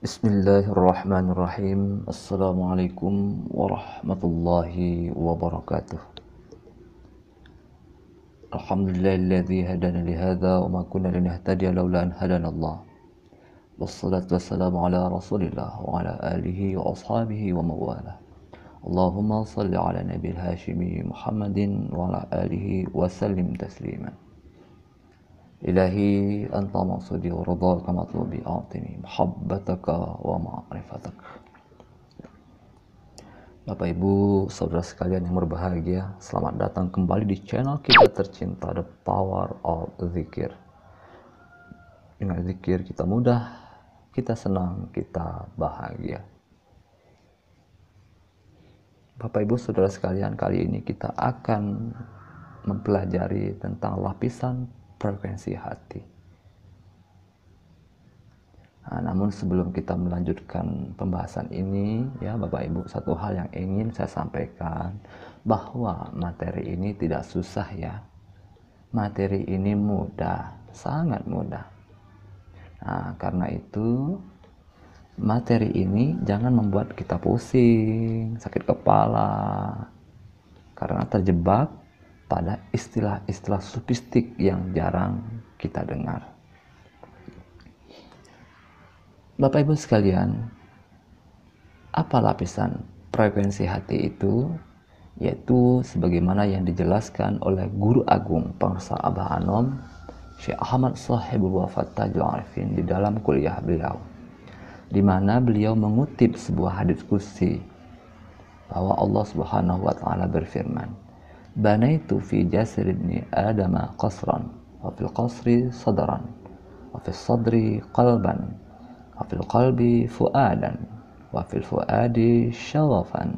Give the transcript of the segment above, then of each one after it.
Bismillahirrahmanirrahim. Assalamualaikum warahmatullahi wabarakatuh. Alhamdulillahilladzi hadana li hadza wa ma kunna linahtadiya laula an hadana Allah. Wassalatu wassalamu ala Rasulillah wa ala alihi wa ashabihi wa mawalah. Allahumma salli ala nabiyil hashimi Muhammadin wa ala alihi wa sallim tasliman. Ilahi anta maqsudi wa ridhaka matlubi a'tini muhabbataka wa ma'rifataka. Bapak Ibu, saudara sekalian yang berbahagia, selamat datang kembali di channel kita tercinta, The Power of Zikir. Dengan zikir kita mudah, kita senang, kita bahagia. Bapak Ibu, saudara sekalian, kali ini kita akan mempelajari tentang lapisan frekuensi hati. Namun sebelum kita melanjutkan pembahasan ini, ya Bapak Ibu, satu hal yang ingin saya sampaikan, bahwa materi ini tidak susah ya. Materi ini mudah, sangat mudah. Karena itu materi ini jangan membuat kita pusing, sakit kepala, karena terjebak pada istilah-istilah sofistik yang jarang kita dengar. Bapak Ibu sekalian, apa lapisan frekuensi hati itu? Yaitu sebagaimana yang dijelaskan oleh Guru Agung Pengasa Abah Anom, Syekh Ahmad Sahibul Wafat Tajul Arifin, di dalam kuliah beliau, di mana beliau mengutip sebuah hadits qudsi bahwa Allah Subhanahu wa taala berfirman, "Banaitu fi jasad ibni Adam qasran, wa fil qasri sadran, wa fis sadri qalban, wa fil qalbi fuadan, wa fil fuadi syagafan,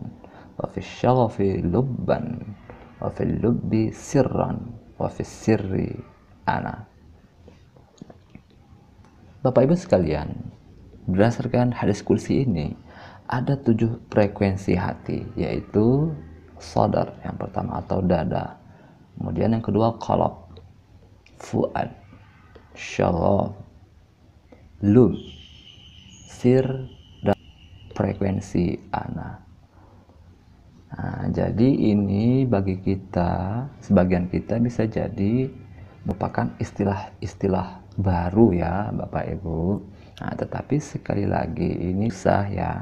wa fil syagafi lubban, wa fil lubbi sirran, wa fil sirri ana." Bapak Ibu sekalian, berdasarkan hadis qudsi ini ada 7 frekuensi hati, yaitu sadar yang pertama atau dada, kemudian yang kedua qalb, fuad, syagaf, lub, sir, dan frekuensi ana. Jadi ini bagi kita, sebagian kita bisa jadi merupakan istilah-istilah baru ya Bapak Ibu. Tetapi sekali lagi ini sah ya.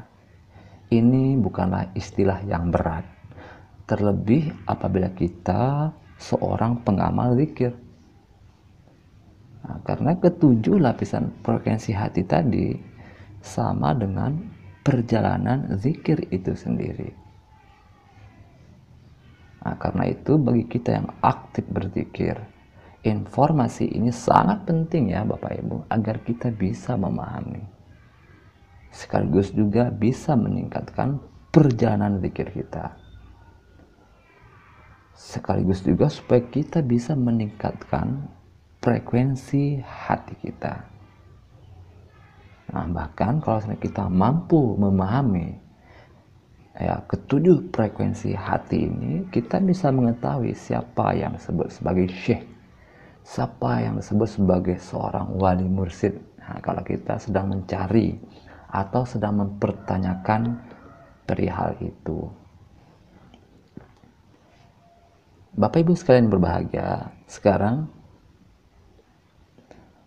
Ini bukanlah istilah yang berat. Terlebih apabila kita seorang pengamal zikir. Karena ketujuh lapisan frekuensi hati tadi sama dengan perjalanan zikir itu sendiri. Karena itu bagi kita yang aktif berzikir, informasi ini sangat penting ya Bapak Ibu, agar kita bisa memahami. Sekaligus juga bisa meningkatkan perjalanan zikir kita. Sekaligus juga supaya kita bisa meningkatkan frekuensi hati kita. Bahkan kalau kita mampu memahami ketujuh frekuensi hati ini, kita bisa mengetahui siapa yang disebut sebagai syekh, siapa yang disebut sebagai seorang wali mursyid. Kalau kita sedang mencari atau sedang mempertanyakan perihal itu. Bapak Ibu sekalian berbahagia, sekarang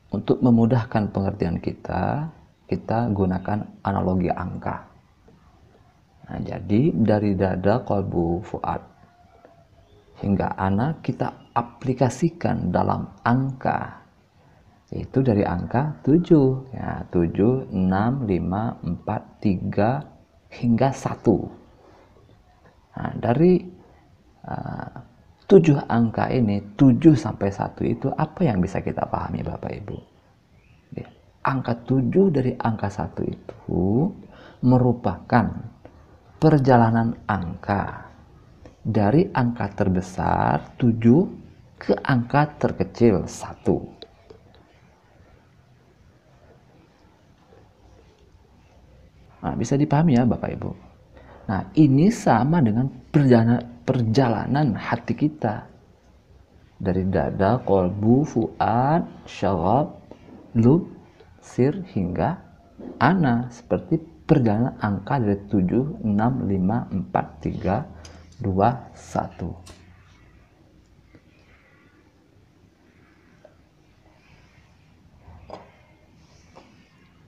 untuk memudahkan pengertian kita gunakan analogi angka. Jadi dari dada, qalbu, fuad hingga ana kita aplikasikan dalam angka, yaitu dari angka 7 ya, 7, 6, 5, 4, 3 hingga 1. Dari 7 angka ini, 7 sampai 1 itu apa yang bisa kita pahami Bapak Ibu? Angka 7 dari angka 1 itu merupakan perjalanan angka dari angka terbesar 7 ke angka terkecil 1. Bisa dipahami ya Bapak Ibu. Ini sama dengan perjalanan hati kita dari dada, qalbu, fuad, syagaf, lub, sir hingga ana seperti perjalanan angka dari 7, 6, 5, 4, 3, 2, 1.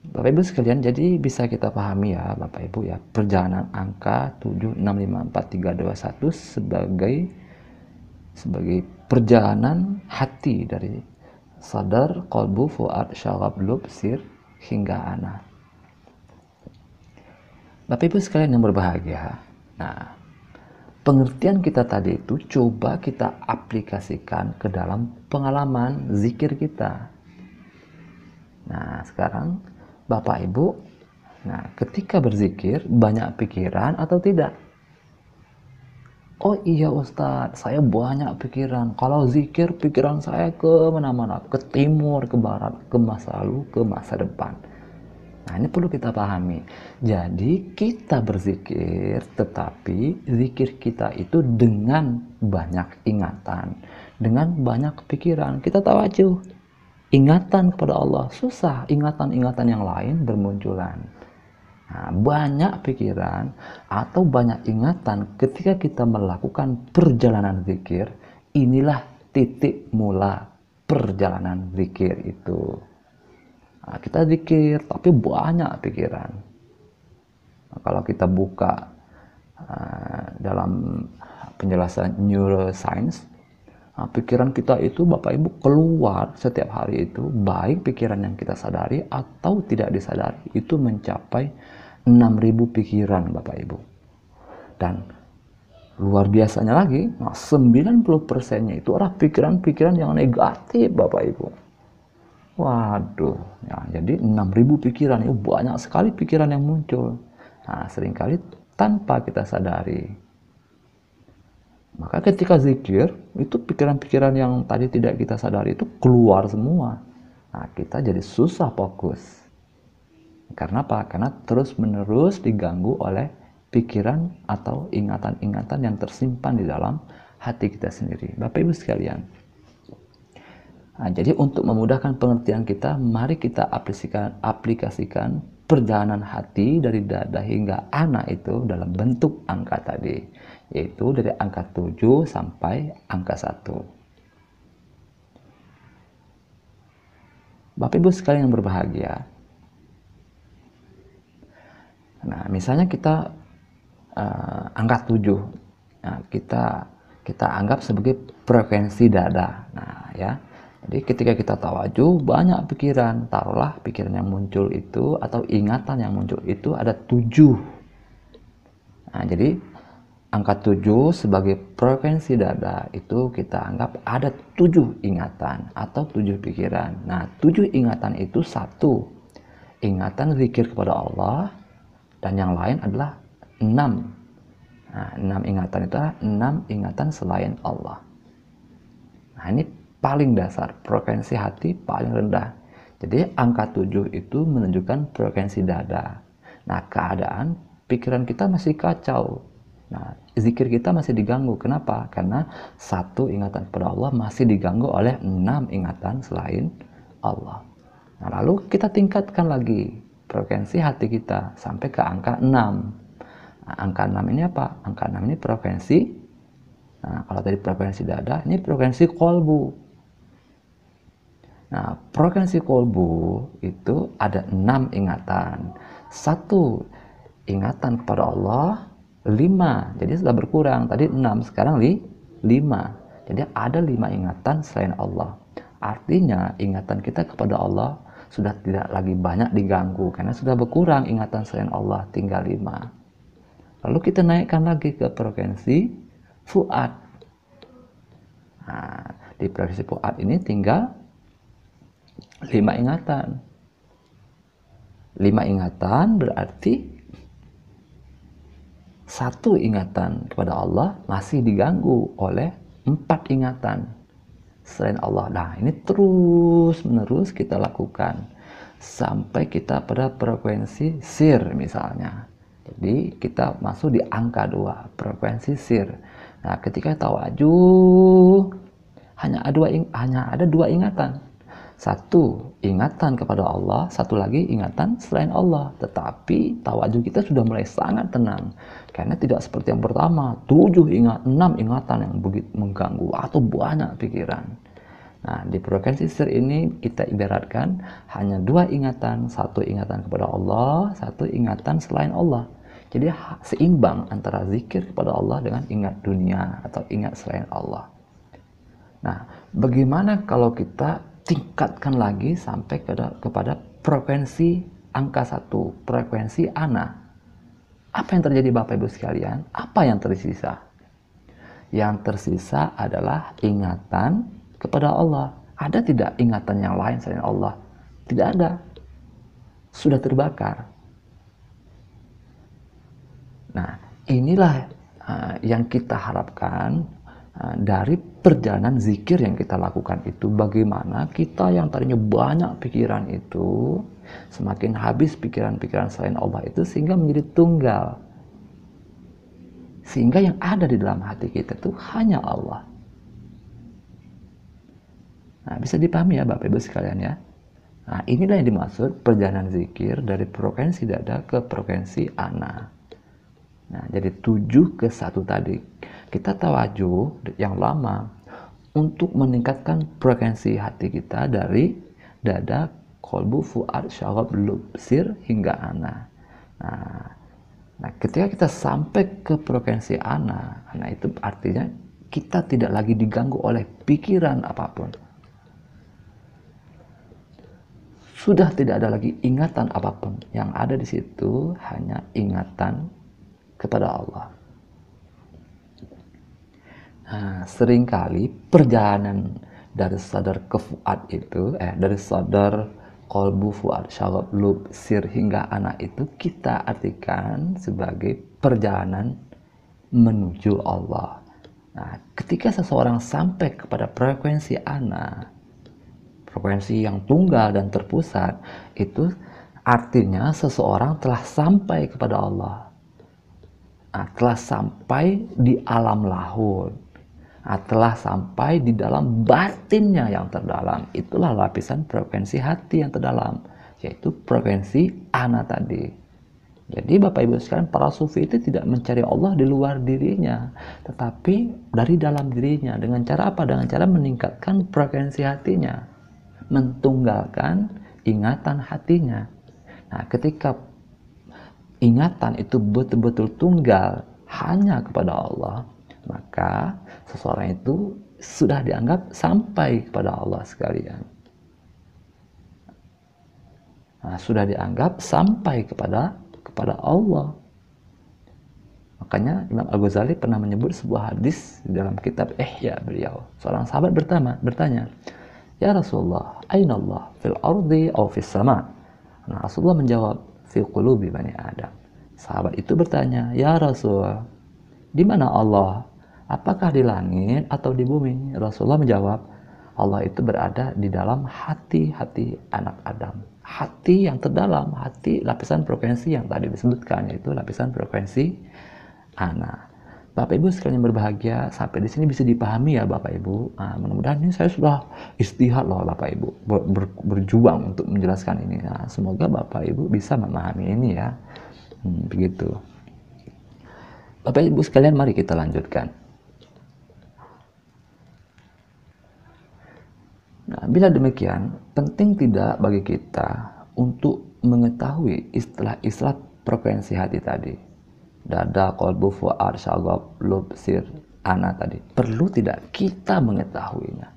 Bapak Ibu sekalian, jadi bisa kita pahami ya Bapak Ibu ya, perjalanan angka 7, 6, 5, 4, 3, 2, 1 sebagai perjalanan hati dari sadar, qalbu, fuad, syarab, lub, sir hingga ana. Bapak Ibu sekalian yang berbahagia, nah pengertian kita tadi itu coba kita aplikasikan ke dalam pengalaman zikir kita. Nah sekarang Bapak Ibu, nah ketika berzikir banyak pikiran atau tidak? Oh iya Ustadz, saya banyak pikiran. Kalau zikir pikiran saya ke mana-mana, ke timur, ke barat, ke masa lalu, ke masa depan. Nah ini perlu kita pahami. Jadi kita berzikir, tetapi zikir kita itu dengan banyak ingatan, dengan banyak pikiran. Kita tawajuh, ingatan kepada Allah. Susah ingatan-ingatan yang lain bermunculan. Nah, banyak pikiran atau banyak ingatan ketika kita melakukan perjalanan zikir, inilah titik mula perjalanan zikir itu. Nah, kita zikir tapi banyak pikiran. Nah, kalau kita buka dalam penjelasan neuroscience, pikiran kita itu Bapak Ibu keluar setiap hari itu, baik pikiran yang kita sadari atau tidak disadari, itu mencapai 6.000 pikiran Bapak Ibu. Dan luar biasanya lagi, 90%-nya itu adalah pikiran-pikiran yang negatif Bapak Ibu. Waduh, ya, jadi 6.000 pikiran itu banyak sekali pikiran yang muncul. Nah, seringkali tanpa kita sadari. Maka ketika zikir, itu pikiran-pikiran yang tadi tidak kita sadari itu keluar semua. Nah, kita jadi susah fokus. Karena apa? Karena terus-menerus diganggu oleh pikiran atau ingatan-ingatan yang tersimpan di dalam hati kita sendiri. Bapak Ibu sekalian. Nah, jadi untuk memudahkan pengertian kita, mari kita aplikasikan perjalanan hati dari dada hingga ana itu dalam bentuk angka tadi. Yaitu dari angka 7 sampai angka 1. Bapak Ibu sekalian yang berbahagia, nah misalnya kita angka 7, nah, kita anggap sebagai frekuensi dada. Nah ya, jadi ketika kita tawajuh banyak pikiran, taruhlah pikiran yang muncul itu atau ingatan yang muncul itu ada 7. Nah jadi angka 7 sebagai frekuensi dada itu kita anggap ada 7 ingatan atau 7 pikiran. Nah 7 ingatan itu 1 ingatan zikir kepada Allah, dan yang lain adalah 6. Nah, 6 ingatan itu adalah 6 ingatan selain Allah. Nah, ini paling dasar, frekuensi hati paling rendah. Jadi angka 7 itu menunjukkan frekuensi dada. Nah, keadaan pikiran kita masih kacau. Nah, zikir kita masih diganggu. Kenapa? Karena 1 ingatan kepada Allah masih diganggu oleh 6 ingatan selain Allah. Nah, lalu kita tingkatkan lagi frekuensi hati kita sampai ke angka 6. Nah, angka 6 ini apa? Angka 6 ini frekuensi, nah kalau tadi frekuensi dada, ini frekuensi kolbu. Nah, frekuensi kolbu itu ada 6 ingatan. 1 ingatan kepada Allah, 5. Jadi sudah berkurang. Tadi 6, sekarang 5. Jadi ada 5 ingatan selain Allah. Artinya ingatan kita kepada Allah sudah tidak lagi banyak diganggu karena sudah berkurang ingatan selain Allah, tinggal 5. Lalu kita naikkan lagi ke frekuensi fuad. Nah, di frekuensi fuad ini tinggal 5 ingatan. 5 ingatan berarti 1 ingatan kepada Allah masih diganggu oleh 4 ingatan selain Allah. Nah, ini terus-menerus kita lakukan sampai kita pada frekuensi sir misalnya. Jadi kita masuk di angka 2, frekuensi sir. Nah, ketika tawajuh hanya ada 2 ingatan. Satu, ingatan kepada Allah, satu lagi ingatan selain Allah. Tetapi tawajuh kita sudah mulai sangat tenang. Karena tidak seperti yang pertama, 6 ingatan yang begitu mengganggu atau banyak pikiran. Nah, di frekuensi sir ini kita ibaratkan hanya 2 ingatan, satu ingatan kepada Allah, satu ingatan selain Allah. Jadi seimbang antara zikir kepada Allah dengan ingat dunia atau ingat selain Allah. Nah, bagaimana kalau kita tingkatkan lagi sampai kepada frekuensi angka 1, frekuensi ana. Apa yang terjadi Bapak Ibu sekalian? Apa yang tersisa? Yang tersisa adalah ingatan kepada Allah. Ada tidak ingatan yang lain selain Allah? Tidak ada. Sudah terbakar. Nah, inilah yang kita harapkan dari perjalanan zikir yang kita lakukan itu. Bagaimana kita yang tadinya banyak pikiran itu semakin habis pikiran-pikiran selain Allah itu sehingga menjadi tunggal, sehingga yang ada di dalam hati kita itu hanya Allah. Nah, bisa dipahami ya Bapak Ibu sekalian ya. Nah, inilah yang dimaksud perjalanan zikir dari frekuensi dada ke frekuensi ana. Nah, jadi 7 ke 1 tadi. Kita tawajuh yang lama untuk meningkatkan frekuensi hati kita dari dada, kolbu, fuad, syarab, lub, sir hingga ana. Nah, ketika kita sampai ke frekuensi ana itu artinya kita tidak lagi diganggu oleh pikiran apapun. Sudah tidak ada lagi ingatan apapun. Yang ada di situ hanya ingatan kepada Allah. Nah, seringkali perjalanan dari sadar ke fuad itu, dari sadar kolbu, fuad, syarab, lub, sir hingga ana itu kita artikan sebagai perjalanan menuju Allah. Nah, ketika seseorang sampai kepada frekuensi ana, frekuensi yang tunggal dan terpusat, itu artinya seseorang telah sampai kepada Allah. Nah, telah sampai di alam lahud. Telah sampai di dalam batinnya yang terdalam. Itulah lapisan frekuensi hati yang terdalam, yaitu frekuensi ana tadi. Jadi Bapak Ibu sekalian, para sufi itu tidak mencari Allah di luar dirinya, tetapi dari dalam dirinya. Dengan cara apa? Dengan cara meningkatkan frekuensi hatinya, mentunggalkan ingatan hatinya. Nah, ketika ingatan itu betul-betul tunggal hanya kepada Allah, maka seseorang itu sudah dianggap sampai kepada Allah sekalian. Nah, sudah dianggap sampai kepada Allah. Makanya Imam Al-Ghazali pernah menyebut sebuah hadis di dalam kitab Ihya beliau. Seorang sahabat bertanya, "Ya Rasulullah, aina Allah? Fil ardi aw fis sama?" Nah, Rasulullah menjawab, "Fi qulubi bani Adam." Sahabat itu bertanya, "Ya Rasul, di mana Allah? Apakah di langit atau di bumi?" Rasulullah menjawab, Allah itu berada di dalam hati-hati anak Adam. Hati yang terdalam, hati lapisan frekuensi yang tadi disebutkan, yaitu lapisan frekuensi ana. Bapak Ibu sekalian berbahagia, sampai di sini bisa dipahami ya Bapak Ibu. Nah, mudah-mudahan ini saya sudah istihad loh Bapak Ibu, berjuang untuk menjelaskan ini. Nah, semoga Bapak Ibu bisa memahami ini ya. Begitu. Bapak Ibu sekalian, mari kita lanjutkan. Nah, bila demikian, penting tidak bagi kita untuk mengetahui istilah-istilah frekuensi hati tadi. Dada, kolbu, fuad, syarab, lub, sir, ana tadi. Perlu tidak kita mengetahuinya?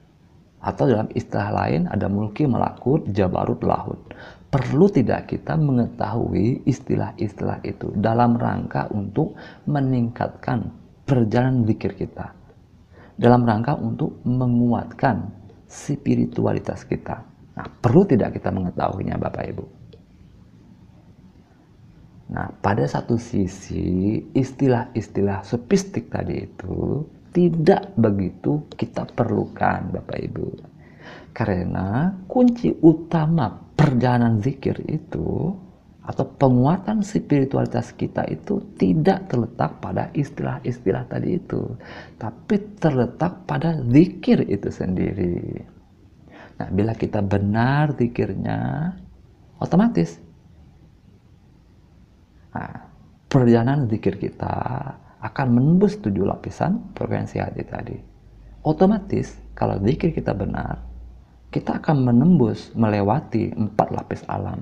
Atau dalam istilah lain ada mulki, malakut, jabarut, lahut. Perlu tidak kita mengetahui istilah-istilah itu dalam rangka untuk meningkatkan perjalanan zikir kita, dalam rangka untuk menguatkan spiritualitas kita. Nah, perlu tidak kita mengetahuinya Bapak Ibu? Nah, pada satu sisi istilah-istilah sofistik tadi itu tidak begitu kita perlukan Bapak Ibu. Karena kunci utama perjalanan zikir itu atau penguatan spiritualitas kita itu tidak terletak pada istilah-istilah tadi itu, tapi terletak pada zikir itu sendiri. Nah, bila kita benar zikirnya, otomatis perjalanan zikir kita akan menembus 7 lapisan frekuensi hati tadi. Otomatis kalau zikir kita benar, kita akan menembus, melewati 4 lapis alam.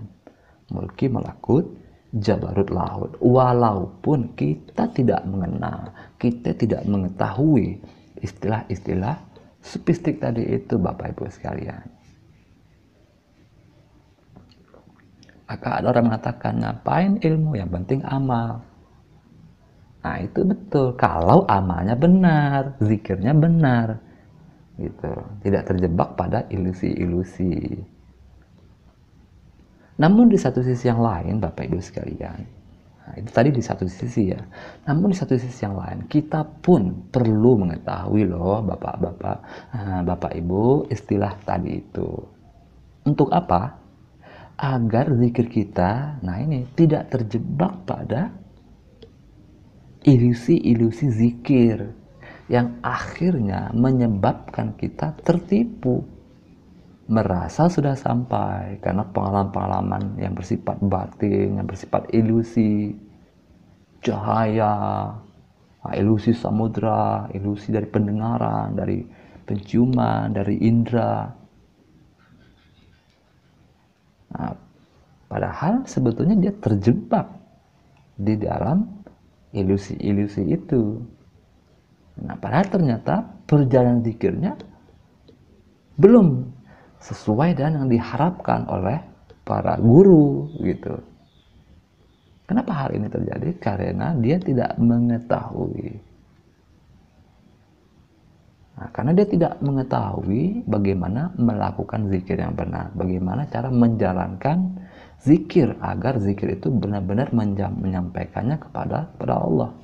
Mulki, malakut, jabarut, lahut. Walaupun kita tidak mengenal, kita tidak mengetahui istilah-istilah sofistik tadi itu, Bapak Ibu sekalian. Maka ada orang mengatakan, ngapain ilmu, yang penting amal. Nah, itu betul kalau amalnya benar, zikirnya benar, gitu. Tidak terjebak pada ilusi-ilusi. Namun di satu sisi yang lain, Bapak Ibu sekalian, nah, itu tadi di satu sisi ya. Namun di satu sisi yang lain, kita pun perlu mengetahui loh, Bapak-bapak, Bapak Ibu, istilah tadi itu. Untuk apa? Agar zikir kita, nah ini, tidak terjebak pada ilusi-ilusi zikir yang akhirnya menyebabkan kita tertipu, merasa sudah sampai karena pengalaman-pengalaman yang bersifat batin, yang bersifat ilusi, cahaya, ilusi samudra, ilusi dari pendengaran, dari penciuman, dari indera. Nah, padahal sebetulnya dia terjebak di dalam ilusi-ilusi itu. Nah, padahal ternyata perjalanan zikirnya belum sesuai dengan yang diharapkan oleh para guru gitu. Kenapa hal ini terjadi? Karena dia tidak mengetahui. Nah, karena dia tidak mengetahui bagaimana melakukan zikir yang benar, bagaimana cara menjalankan zikir agar zikir itu benar-benar menyampaikannya kepada Allah.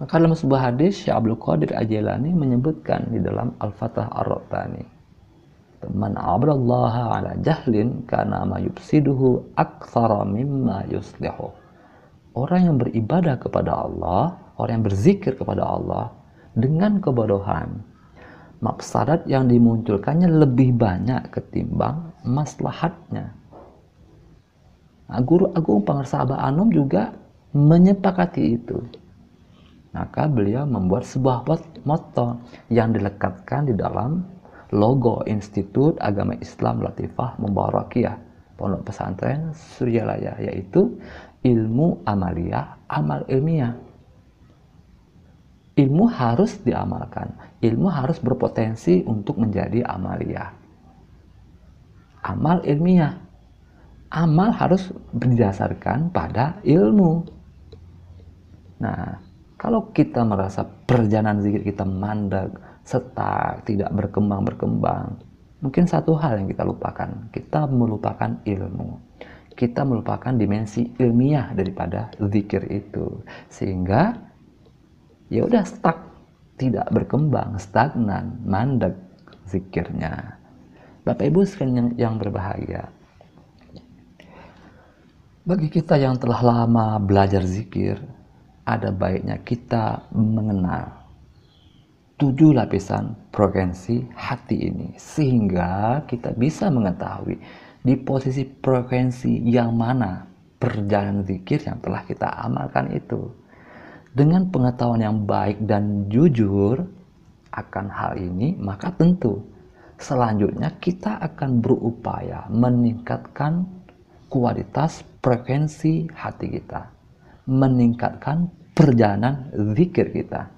Maka dalam sebuah hadis, Syekh Abdul Qadir Al-Jailani menyebutkan di dalam Al-Fatah Ar-Rattani, man abadallaha ala jahlin kana ma yufsiduhu aktsara mimma yuslihu. Orang yang beribadah kepada Allah, orang yang berzikir kepada Allah dengan kebodohan, mafsadat yang dimunculkannya lebih banyak ketimbang maslahatnya. Nah, Guru Agung Pangarsa Abah Anom juga menyepakati itu. Maka beliau membuat sebuah motto yang dilekatkan di dalam logo Institut Agama Islam Latifah Mubarakiyah Pondok Pesantren Suryalaya, yaitu ilmu amaliyah, amal ilmiah. Ilmu harus diamalkan, ilmu harus berpotensi untuk menjadi amaliyah. Amal ilmiah, amal harus berdasarkan pada ilmu. Nah, kalau kita merasa perjalanan zikir kita mandek, stuck, tidak berkembang, mungkin satu hal yang kita lupakan. Kita melupakan ilmu. Kita melupakan dimensi ilmiah daripada zikir itu. Sehingga ya udah stuck, tidak berkembang, stagnan, mandek zikirnya. Bapak Ibu sekalian yang berbahagia, bagi kita yang telah lama belajar zikir, ada baiknya kita mengenal 7 lapisan frekuensi hati ini, sehingga kita bisa mengetahui di posisi frekuensi yang mana perjalanan zikir yang telah kita amalkan itu. Dengan pengetahuan yang baik dan jujur akan hal ini, maka tentu selanjutnya kita akan berupaya meningkatkan kualitas frekuensi hati kita, meningkatkan perjalanan zikir kita.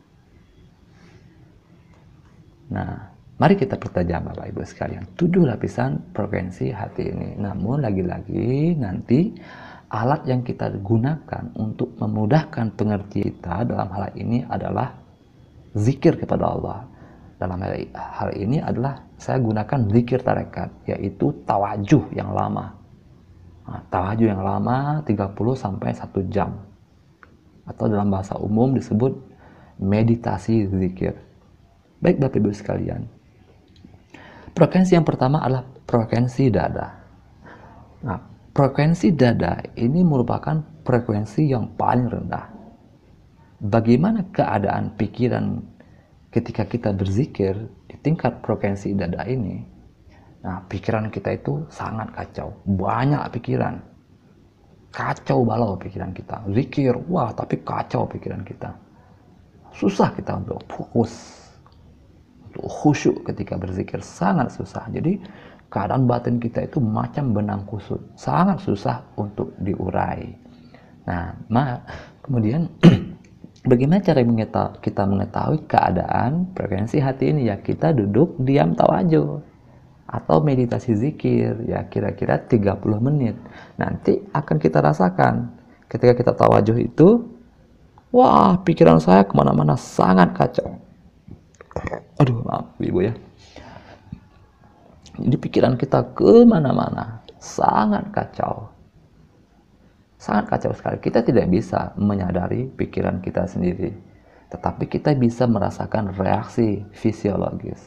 Nah, mari kita pertajam Bapak Ibu sekalian 7 lapisan frekuensi hati ini. Namun lagi-lagi nanti alat yang kita gunakan untuk memudahkan pengertian kita dalam hal ini adalah zikir kepada Allah. Dalam hal ini adalah saya gunakan zikir tarekat, yaitu tawajuh yang lama. Nah, tawajuh yang lama 30 sampai 1 jam. Atau dalam bahasa umum disebut meditasi zikir. Baik Bapak Ibu sekalian. Frekuensi yang pertama adalah frekuensi dada. Nah, frekuensi dada ini merupakan frekuensi yang paling rendah. Bagaimana keadaan pikiran ketika kita berzikir di tingkat frekuensi dada ini, nah pikiran kita itu sangat kacau, banyak pikiran, kacau balau pikiran kita. Zikir, wah tapi kacau pikiran kita. Susah kita untuk fokus, untuk khusyuk ketika berzikir, sangat susah. Jadi keadaan batin kita itu macam benang kusut, sangat susah untuk diurai. Nah, kemudian bagaimana cara kita mengetahui keadaan frekuensi hati ini? Ya kita duduk diam tawajuh atau meditasi zikir, ya kira-kira 30 menit. Nanti akan kita rasakan ketika kita tawajuh itu, wah pikiran saya kemana-mana sangat kacau. Aduh maaf ibu ya. Jadi pikiran kita kemana-mana sangat kacau. Sangat kacau sekali. Kita tidak bisa menyadari pikiran kita sendiri. Tetapi kita bisa merasakan reaksi fisiologis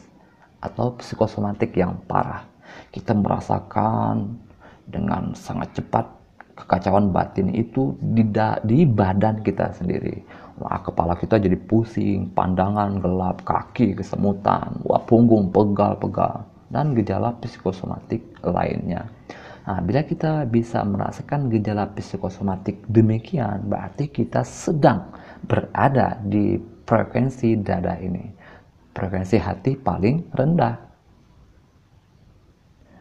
atau psikosomatik yang parah. Kita merasakan dengan sangat cepat kekacauan batin itu di badan kita sendiri. Wah, kepala kita jadi pusing, pandangan gelap, kaki kesemutan, wah punggung pegal-pegal, dan gejala psikosomatik lainnya. Nah, bila kita bisa merasakan gejala psikosomatik demikian, berarti kita sedang berada di frekuensi dada ini, frekuensi hati paling rendah.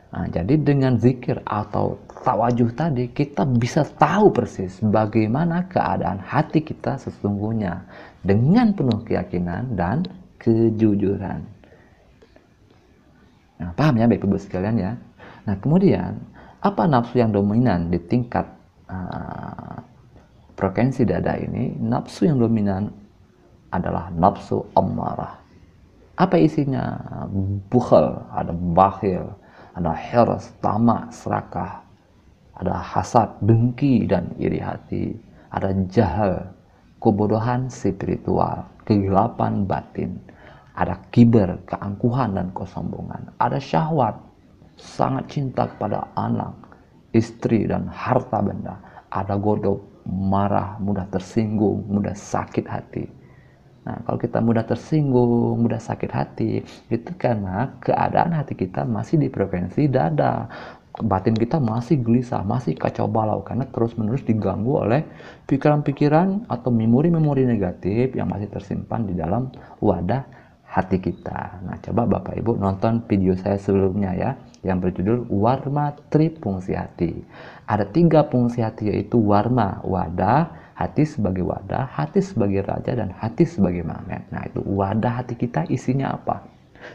Nah, jadi dengan zikir atau tawajuh tadi, kita bisa tahu persis bagaimana keadaan hati kita sesungguhnya dengan penuh keyakinan dan kejujuran. Nah, paham ya Bapak Ibu sekalian ya? Nah, kemudian apa nafsu yang dominan di tingkat frekuensi dada ini? Nafsu yang dominan adalah nafsu ammarah. Apa isinya? Bukhel, ada bakhil, ada hirs, tamak, serakah, ada hasad, dengki, dan iri hati, ada jahal, kebodohan spiritual, kegelapan batin, ada kiber, keangkuhan dan kesombongan, ada syahwat, sangat cinta kepada anak, istri, dan harta benda, ada godok, marah, mudah tersinggung, mudah sakit hati. Nah, kalau kita mudah tersinggung, mudah sakit hati, itu karena keadaan hati kita masih di frekuensi dada. Batin kita masih gelisah, masih kacau balau, karena terus-menerus diganggu oleh pikiran-pikiran atau memori-memori negatif yang masih tersimpan di dalam wadah hati kita. Nah, coba Bapak Ibu nonton video saya sebelumnya ya, yang berjudul Warma Trifungsi Hati. Ada 3 fungsi hati, yaitu warma, wadah, hati sebagai wadah, hati sebagai raja, dan hati sebagai magnet. Nah, itu wadah hati kita isinya apa?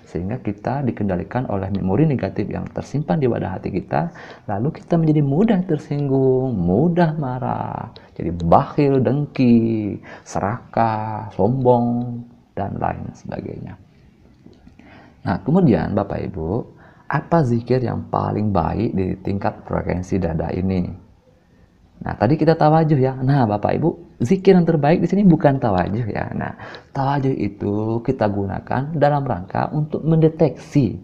Sehingga kita dikendalikan oleh memori negatif yang tersimpan di wadah hati kita, lalu kita menjadi mudah tersinggung, mudah marah, jadi bakhil, dengki, serakah, sombong, dan lain sebagainya. Nah, kemudian Bapak Ibu, apa zikir yang paling baik di tingkat frekuensi dada ini? Nah, tadi kita tawajuh ya. Nah, Bapak Ibu, zikir yang terbaik di sini bukan tawajuh ya. Nah, tawajuh itu kita gunakan dalam rangka untuk mendeteksi,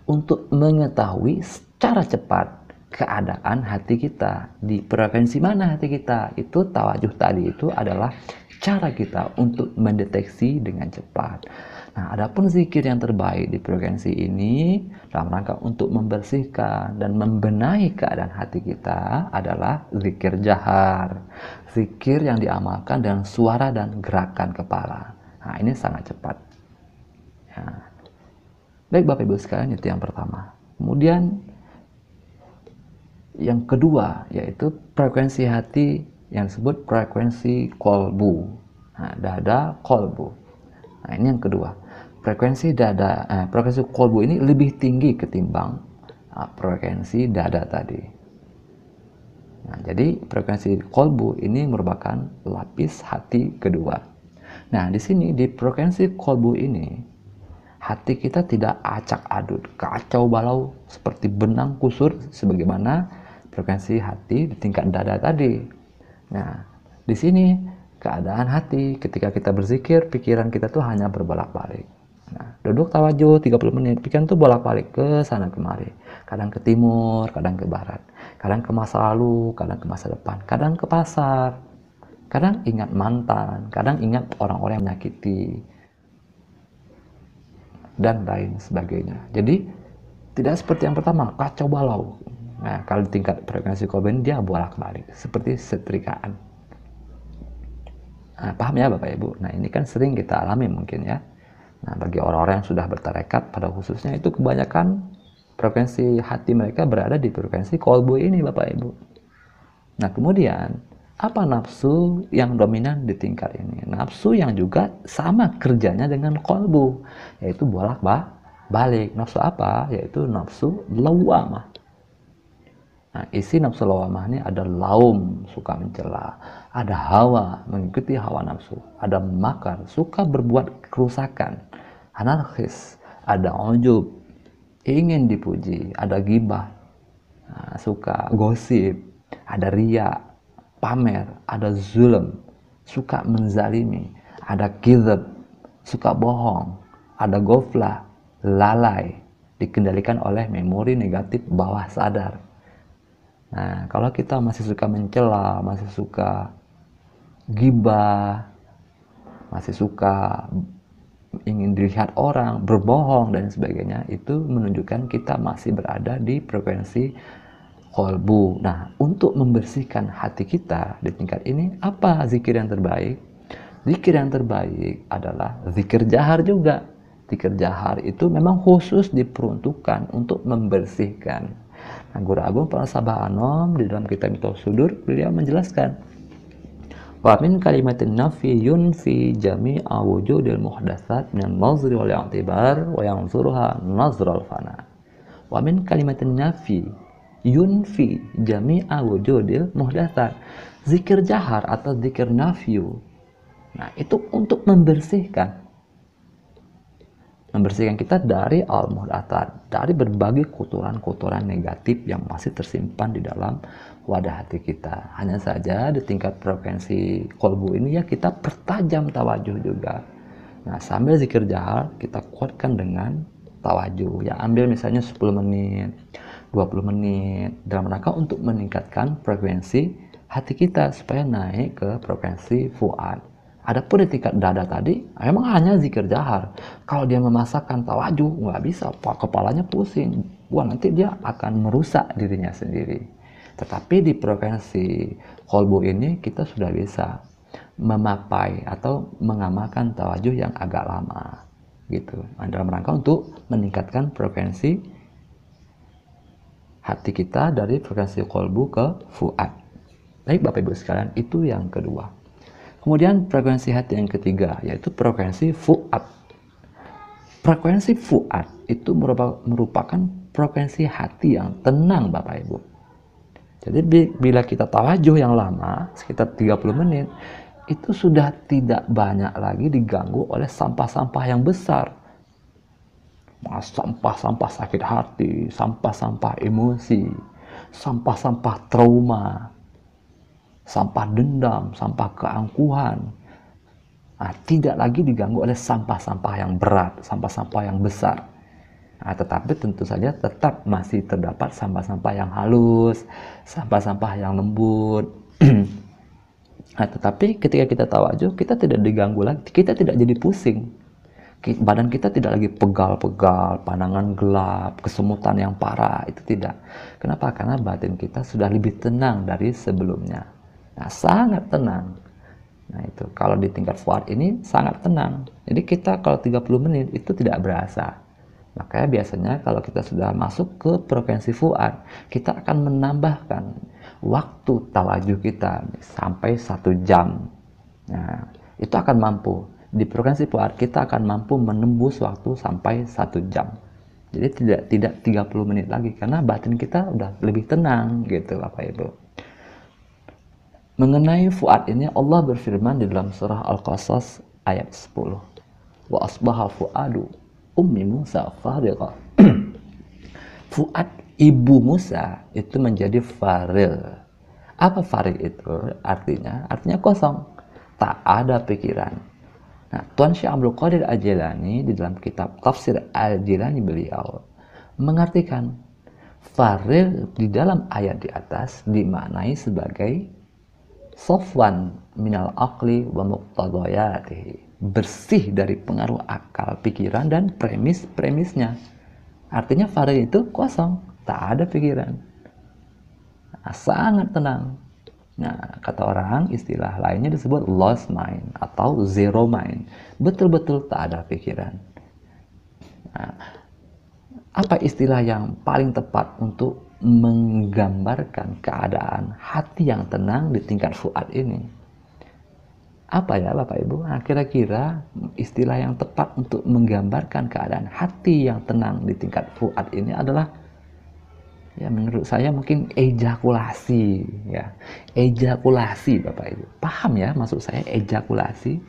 untuk mengetahui secara cepat keadaan hati kita, di frekuensi mana hati kita. Itu tawajuh tadi itu adalah cara kita untuk mendeteksi dengan cepat. Nah, adapun zikir yang terbaik di frekuensi ini dalam rangka untuk membersihkan dan membenahi keadaan hati kita adalah zikir jahar. Zikir yang diamalkan dengan suara dan gerakan kepala. Nah, ini sangat cepat. Ya. Baik Bapak Ibu sekalian, itu yang pertama. Kemudian yang kedua yaitu frekuensi hati yang disebut frekuensi kolbu. Nah, dada kolbu. Nah, ini yang kedua. Frekuensi kolbu ini lebih tinggi ketimbang frekuensi dada tadi. Nah, jadi frekuensi kolbu ini merupakan lapis hati kedua. Nah, di sini di frekuensi kolbu ini hati kita tidak acak adut, kacau balau seperti benang kusut sebagaimana frekuensi hati di tingkat dada tadi. Nah, di sini keadaan hati ketika kita berzikir, pikiran kita tuh hanya berbolak-balik. Nah, duduk tawajuh 30 menit, pikiran tuh bolak-balik ke sana kemari. Kadang ke timur, kadang ke barat. Kadang ke masa lalu, kadang ke masa depan. Kadang ke pasar. Kadang ingat mantan, kadang ingat orang-orang yang menyakiti. dan lain sebagainya. Jadi tidak seperti yang pertama, kacau balau. Nah, kalau di tingkat frekuensi kolbu ini dia bolak-balik, seperti setrikaan. Nah, paham ya Bapak Ibu? Nah, ini kan sering kita alami mungkin ya. Nah, bagi orang-orang yang sudah bertarekat pada khususnya itu kebanyakan frekuensi hati mereka berada di frekuensi kolbu ini Bapak Ibu. Nah, kemudian apa nafsu yang dominan di tingkat ini? Nafsu yang juga sama kerjanya dengan kolbu, yaitu bolak-balik. Nafsu apa? Yaitu nafsu lawamah. Nah, isi nafsu lawamah ini ada laum, suka mencela, ada hawa, mengikuti hawa nafsu, ada makar, suka berbuat kerusakan, anarkis, ada ujub, ingin dipuji, ada gibah, suka gosip, ada riya, pamer, ada zulm, suka menzalimi, ada kizab, suka bohong, ada goflah, lalai, dikendalikan oleh memori negatif bawah sadar. Nah, kalau kita masih suka mencela, masih suka gibah, masih suka ingin dilihat orang, berbohong dan sebagainya, itu menunjukkan kita masih berada di frekuensi kolbu. Nah, untuk membersihkan hati kita di tingkat ini, apa zikir yang terbaik? Zikir yang terbaik adalah zikir jahar juga. Zikir jahar itu memang khusus diperuntukkan untuk membersihkan. Nah, Guru Agung Parasabah Anom di dalam kitab Miftahus Sudur, beliau menjelaskan, wa min kalimatin nafi yunfi jami'a wujudil muhdatsat min nazri wal i'tibar wa yanzuruha nazral fana. Wa min kalimatin nafi yunfi jami'a wujudil muhdatsat. Zikir jahar atau zikir nafyu. Nah, itu untuk membersihkan kita dari al-muhdatsat, dari berbagai kotoran-kotoran negatif yang masih tersimpan di dalam wadah hati kita. Hanya saja di tingkat frekuensi kolbu ini ya kita pertajam tawajuh juga. Nah, sambil zikir jahar kita kuatkan dengan tawajuh. Ya, ambil misalnya 10 menit, 20 menit dalam rangka untuk meningkatkan frekuensi hati kita supaya naik ke frekuensi fuad. Adapun di tingkat dada tadi, memang hanya zikir jahar. Kalau dia memasakkan tawajuh, nggak bisa, kepalanya pusing. Wah, nanti dia akan merusak dirinya sendiri. Tetapi di frekuensi kolbu ini, kita sudah bisa memapai atau mengamalkan tawajuh yang agak lama. Gitu. Dalam rangka untuk meningkatkan frekuensi hati kita dari frekuensi kolbu ke fuad. Baik Bapak Ibu sekalian, itu yang kedua. Kemudian frekuensi hati yang ketiga, yaitu frekuensi fuad. Frekuensi fuad itu merupakan frekuensi hati yang tenang Bapak Ibu. Jadi bila kita tawajuh yang lama, sekitar 30 menit, itu sudah tidak banyak lagi diganggu oleh sampah-sampah yang besar. Sampah-sampah sakit hati, sampah-sampah emosi, sampah-sampah trauma, sampah dendam, sampah keangkuhan. Nah, tidak lagi diganggu oleh sampah-sampah yang berat, sampah-sampah yang besar. Nah, tetapi tentu saja tetap masih terdapat sampah-sampah yang halus, sampah-sampah yang lembut. Nah, tetapi ketika kita tawajuh, kita tidak diganggu lagi, kita tidak jadi pusing. Badan kita tidak lagi pegal-pegal, pandangan gelap, kesemutan yang parah, itu tidak. Kenapa? Karena batin kita sudah lebih tenang dari sebelumnya. Nah, sangat tenang. Nah, itu kalau di tingkat fuad ini sangat tenang. Jadi kita kalau 30 menit itu tidak berasa. Makanya biasanya kalau kita sudah masuk ke frekuensi fuad, kita akan menambahkan waktu tawajuh kita sampai 1 jam. Nah, itu akan mampu. Di frekuensi fuad kita akan mampu menembus waktu sampai 1 jam. Jadi tidak 30 menit lagi karena batin kita udah lebih tenang gitu Bapak Ibu. Mengenai fuad ini Allah berfirman di dalam surah Al-Qasas ayat 10. Wa asbaha fuadu ummi Musa fariqa. Fuad ibu Musa itu menjadi faril. Apa faril itu? Artinya kosong, tak ada pikiran. Nah, Tuan Syekh Abdul Qadir Al-Jilani di dalam kitab Tafsir Al-Jilani beliau mengartikan faril di dalam ayat di atas dimaknai sebagai sofwan minal aqli wa muqtadayatihi. bersih dari pengaruh akal, pikiran, dan premis-premisnya. Artinya Farid itu kosong, tak ada pikiran. Nah, sangat tenang. Nah, kata orang, istilah lainnya disebut lost mind atau zero mind. Betul-betul tak ada pikiran. Nah, apa istilah yang paling tepat untuk menggambarkan keadaan hati yang tenang di tingkat fuad ini? Apa ya Bapak Ibu? Nah, kira-kira istilah yang tepat untuk menggambarkan keadaan hati yang tenang di tingkat fuad ini adalah, ya menurut saya mungkin ejakulasi, ya. Ejakulasi Bapak Ibu. Paham ya maksud saya ejakulasi?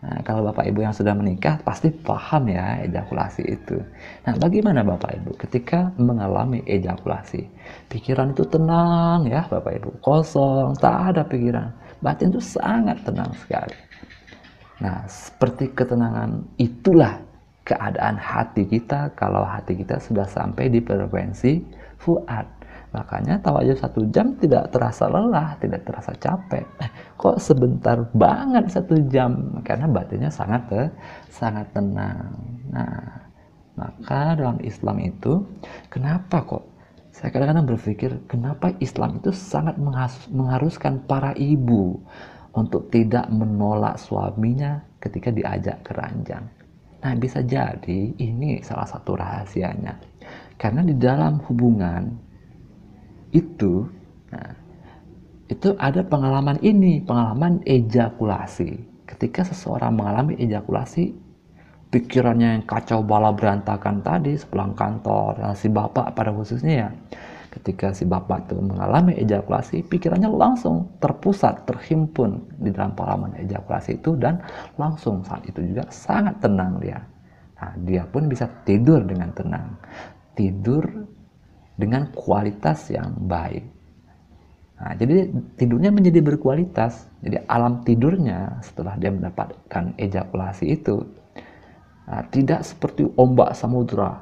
Nah, kalau Bapak Ibu yang sudah menikah pasti paham ya ejakulasi itu. Nah, bagaimana Bapak Ibu ketika mengalami ejakulasi? Pikiran itu tenang ya Bapak Ibu, kosong, tak ada pikiran. Batin itu sangat tenang sekali. Nah, seperti ketenangan itulah keadaan hati kita kalau hati kita sudah sampai di frekuensi fuad. Makanya tawadhu 1 jam tidak terasa lelah, tidak terasa capek. Kok sebentar banget 1 jam? Karena batinnya sangat tenang. Nah, maka dalam Islam itu, kenapa kok saya kadang-kadang berpikir, kenapa Islam itu sangat mengharuskan para ibu untuk tidak menolak suaminya ketika diajak ke ranjang. Nah, bisa jadi ini salah satu rahasianya. Karena di dalam hubungan itu, nah, itu ada pengalaman ini, pengalaman ejakulasi. Ketika seseorang mengalami ejakulasi, pikirannya yang kacau bala berantakan tadi sepulang kantor, nah, si bapak pada khususnya ya, ketika si bapak itu mengalami ejakulasi, pikirannya langsung terpusat, terhimpun di dalam pengalaman ejakulasi itu, dan langsung saat itu juga sangat tenang dia. Nah, dia pun bisa tidur dengan tenang, tidur dengan kualitas yang baik. Nah, jadi tidurnya menjadi berkualitas. Jadi alam tidurnya setelah dia mendapatkan ejakulasi itu, nah, tidak seperti ombak samudra,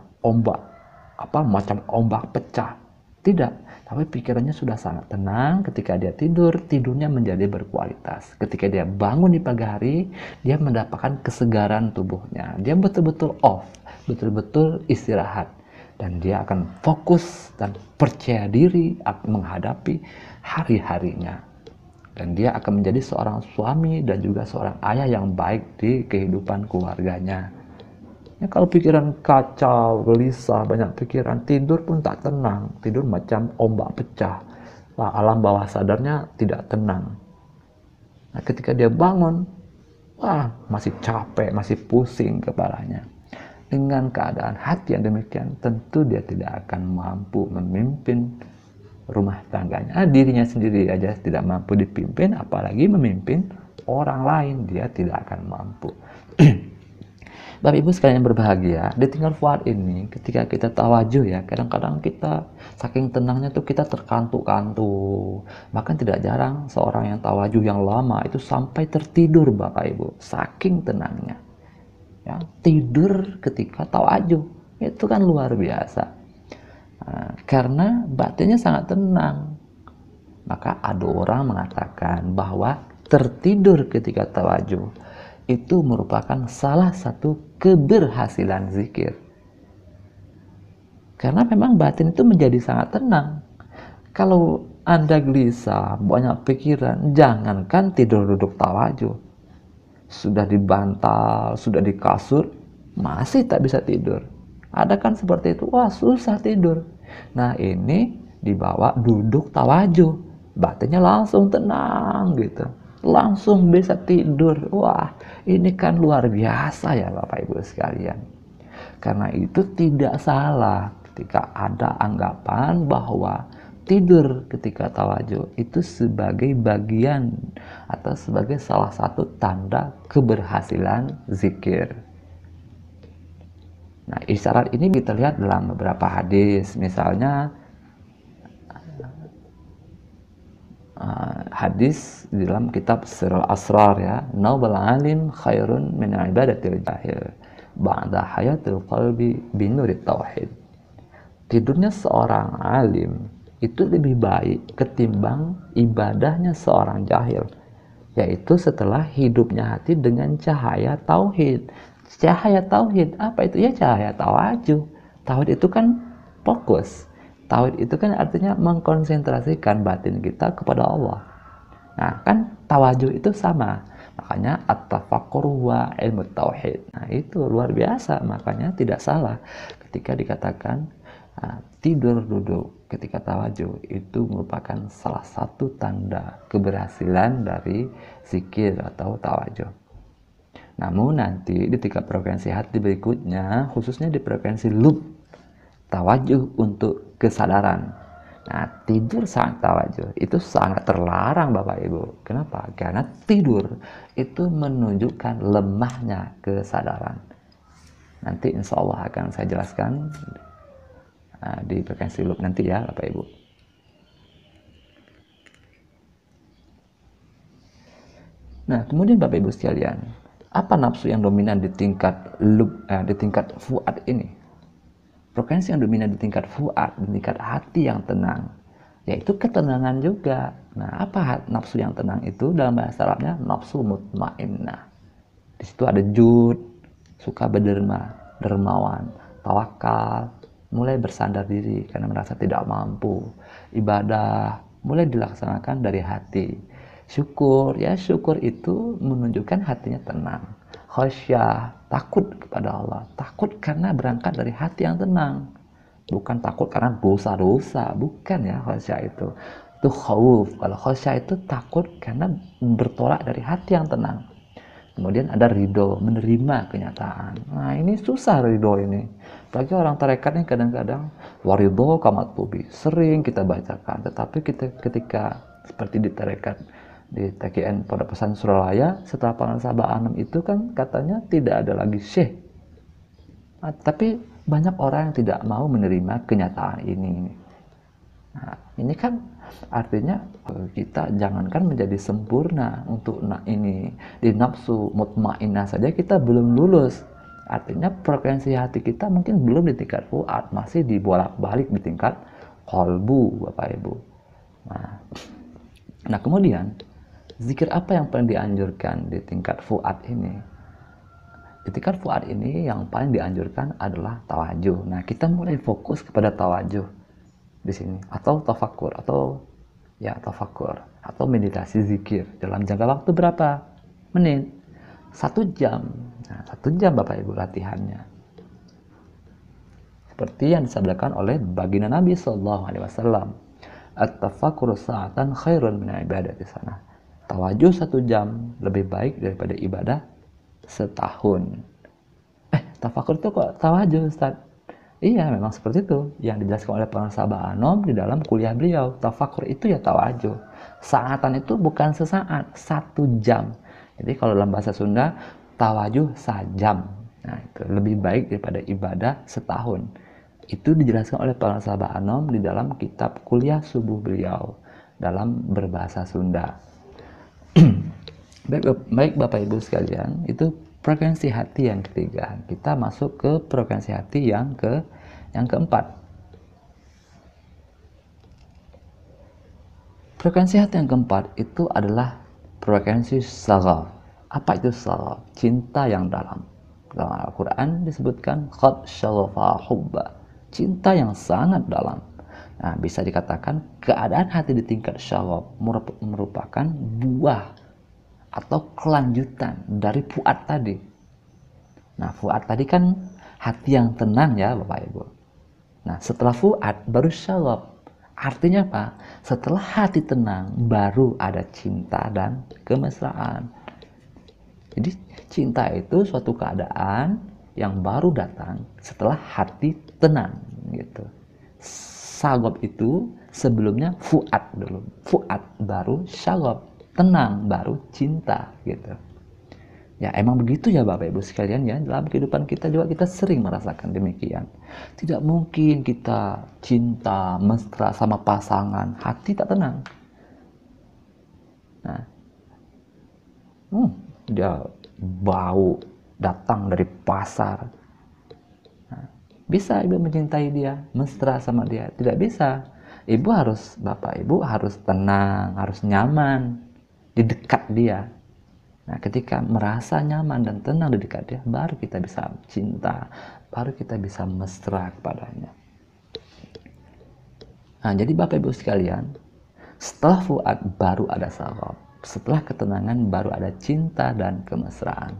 macam ombak pecah. Tidak, tapi pikirannya sudah sangat tenang. Ketika dia tidur, tidurnya menjadi berkualitas. Ketika dia bangun di pagi hari, dia mendapatkan kesegaran tubuhnya. Dia betul-betul off, betul-betul istirahat. Dan dia akan fokus dan percaya diri menghadapi hari-harinya. Dan dia akan menjadi seorang suami dan juga seorang ayah yang baik di kehidupan keluarganya. Ya, kalau pikiran kacau, gelisah, banyak pikiran, tidur pun tak tenang. Tidur macam ombak pecah. Wah, alam bawah sadarnya tidak tenang. Nah, ketika dia bangun, wah, masih capek, masih pusing kepalanya. Dengan keadaan hati yang demikian, tentu dia tidak akan mampu memimpin rumah tangganya. Dirinya sendiri aja tidak mampu dipimpin, apalagi memimpin orang lain, dia tidak akan mampu. Bapak Ibu sekalian yang berbahagia, di tingkat fuad ini ketika kita tawajuh ya, kadang-kadang kita saking tenangnya tuh kita terkantuk-kantuk. Bahkan tidak jarang seorang yang tawajuh yang lama itu sampai tertidur Bapak Ibu, saking tenangnya. Ya, tidur ketika tawajuh, itu kan luar biasa. Nah, karena batinnya sangat tenang. Maka ada orang mengatakan bahwa tertidur ketika tawajuh itu merupakan salah satu keberhasilan zikir. Karena memang batin itu menjadi sangat tenang. Kalau Anda gelisah, banyak pikiran, jangankan tidur duduk tawajuh. Sudah di bantal, sudah di kasur, masih tak bisa tidur. Ada kan seperti itu, wah susah tidur. Nah, ini dibawa duduk tawajuh, batinnya langsung tenang gitu. Langsung bisa tidur. Wah, ini kan luar biasa ya Bapak Ibu sekalian. Karena itu tidak salah ketika ada anggapan bahwa tidur ketika tawajuh itu sebagai bagian atau sebagai salah satu tanda keberhasilan zikir. Nah, isyarat ini kita lihat dalam beberapa hadis. Misalnya hadis di dalam kitab Sirul Asrar ya, naubal alim khairun min ibadatil jahil ba'da hayatil qalbi binurit tauhid. Tidurnya seorang alim itu lebih baik ketimbang ibadahnya seorang jahil, yaitu setelah hidupnya hati dengan cahaya tauhid. Cahaya tauhid apa itu? Ya cahaya tawajuh. Tauhid itu kan fokus. Tauhid itu kan artinya mengkonsentrasikan batin kita kepada Allah. Nah, kan tawajuh itu sama. Makanya at-tafakkur wa ilmu tauhid. Nah, itu luar biasa. Makanya tidak salah ketika dikatakan tidur duduk ketika tawajuh itu merupakan salah satu tanda keberhasilan dari zikir atau tawajuh. Namun nanti di tingkat frekuensi hati berikutnya, khususnya di frekuensi lub, tawajuh untuk kesadaran. Nah, tidur saat tawajuh itu sangat terlarang Bapak Ibu. Kenapa? Karena tidur itu menunjukkan lemahnya kesadaran. Nanti insya Allah akan saya jelaskan di frekuensi loop nanti ya Bapak Ibu. Nah, kemudian Bapak Ibu sekalian, apa nafsu yang dominan di tingkat loop, di tingkat fuad ini? Frekuensi yang dominan di tingkat fuad, di tingkat hati yang tenang, yaitu ketenangan juga. Nah, apa nafsu yang tenang itu? Dalam bahasa Arabnya nafsu mutmainnah. Di situ ada jud, suka berderma, dermawan, tawakal, mulai bersandar diri karena merasa tidak mampu. Ibadah mulai dilaksanakan dari hati. Syukur, ya syukur itu menunjukkan hatinya tenang. Khasyah, takut kepada Allah. Takut karena berangkat dari hati yang tenang. Bukan takut karena dosa-dosa, bukan ya khasyah itu. Itu khauf. Kalau khasyah itu takut karena bertolak dari hati yang tenang. Kemudian ada ridho, menerima kenyataan. Nah, ini susah ridho ini. Bagi orang tarekat ini kadang-kadang waridho kamatubi sering kita bacakan, tetapi kita ketika seperti di tarekat di TKN Pondok Pesantren Suralaya, setelah Pengasabah Anom itu kan katanya tidak ada lagi syekh. Nah, tapi banyak orang yang tidak mau menerima kenyataan ini. Nah, ini kan artinya kita jangankan menjadi sempurna untuk ini di nafsu mutmainnah saja kita belum lulus. Artinya frekuensi hati kita mungkin belum di tingkat fuad, masih dibolak-balik di tingkat qalbu Bapak Ibu. Nah, kemudian zikir apa yang paling dianjurkan di tingkat fuad ini? Di tingkat fuad ini yang paling dianjurkan adalah tawajuh. Nah, kita mulai fokus kepada tawajuh di sini, atau tafakur, atau ya tafakur, atau meditasi zikir dalam jangka waktu berapa menit? 1 jam. Nah, 1 jam Bapak Ibu latihannya. Seperti yang disabdakan oleh baginda Nabi SAW, at-tafakkur sa'atan khairun min ibadati sana. Tawajuh 1 jam lebih baik daripada ibadah setahun. Tafakur itu kok tawajuh Ustaz? Iya, memang seperti itu yang dijelaskan oleh Pengasabah Anom di dalam kuliah beliau. Tafakur itu ya tawajuh. Saatan itu bukan sesaat, 1 jam. Jadi kalau dalam bahasa Sunda, tawajuh sajam. Nah, itu lebih baik daripada ibadah setahun. Itu dijelaskan oleh Pengasabah Anom di dalam kitab kuliah subuh beliau dalam berbahasa Sunda. Baik Bapak Ibu sekalian, itu frekuensi hati yang ketiga. Kita masuk ke frekuensi hati yang keempat. Frekuensi hati yang keempat itu adalah frekuensi saghaf. Apa itu saghaf? Cinta yang dalam. Dalam Al-Quran disebutkan qad syaghafa hubba. Cinta yang sangat dalam. Nah, bisa dikatakan keadaan hati di tingkat syagaf merupakan buah atau kelanjutan dari fuad tadi. Nah, fuad tadi kan hati yang tenang ya Bapak Ibu. Nah, setelah fuad baru syagaf. Artinya apa? Setelah hati tenang baru ada cinta dan kemesraan. Jadi cinta itu suatu keadaan yang baru datang setelah hati tenang gitu. Syagaf itu sebelumnya fuad dulu. Fuad baru syagaf. Tenang baru cinta gitu. Ya emang begitu ya Bapak Ibu sekalian ya. Dalam kehidupan kita juga kita sering merasakan demikian. Tidak mungkin kita cinta mesra sama pasangan hati tak tenang. Nah, dia bau datang dari pasar. Nah, bisa Ibu mencintai dia, mesra sama dia? Tidak bisa. Bapak Ibu harus tenang, harus nyaman. Di di dekat dia. Nah, ketika merasa nyaman dan tenang di dekat dia, baru kita bisa cinta, baru kita bisa mesra kepadanya. Nah, jadi Bapak Ibu sekalian, setelah fuad baru ada saghab, setelah ketenangan baru ada cinta dan kemesraan.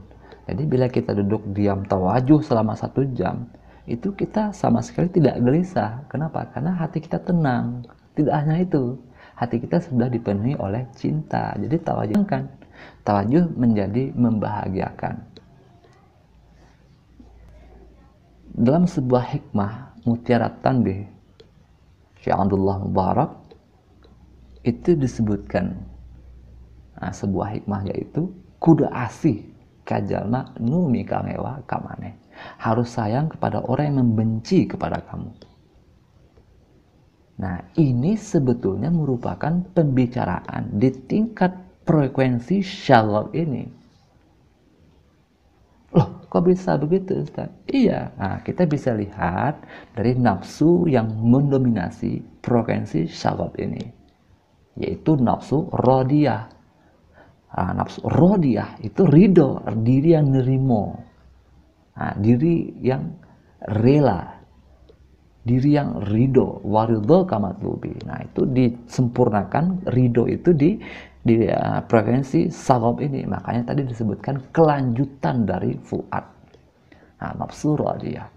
Jadi bila kita duduk diam tawajuh selama 1 jam, itu kita sama sekali tidak gelisah. Kenapa? Karena hati kita tenang. Tidak hanya itu, hati kita sudah dipenuhi oleh cinta. Jadi tawajuh menjadi membahagiakan. Dalam sebuah hikmah Mutiara Tanbih Syekh Abdullah Mubarak itu disebutkan sebuah hikmah, yaitu kuda asih kajalma numi kangewa kamane. Harus sayang kepada orang yang membenci kepada kamu. Nah, ini sebetulnya merupakan pembicaraan di tingkat frekuensi syalab ini. Loh, kok bisa begitu, Ustaz? Iya, nah, kita bisa lihat dari nafsu yang mendominasi frekuensi syalab ini, yaitu nafsu rodiyah. Nah, nafsu rodiyah itu ridho, diri yang nerimo, diri yang rela, diri yang ridho, waridho kamatlubi. Nah, itu disempurnakan ridho itu di frekuensi sabab ini. Makanya tadi disebutkan kelanjutan dari fuad. Nah, nafsu radiyah.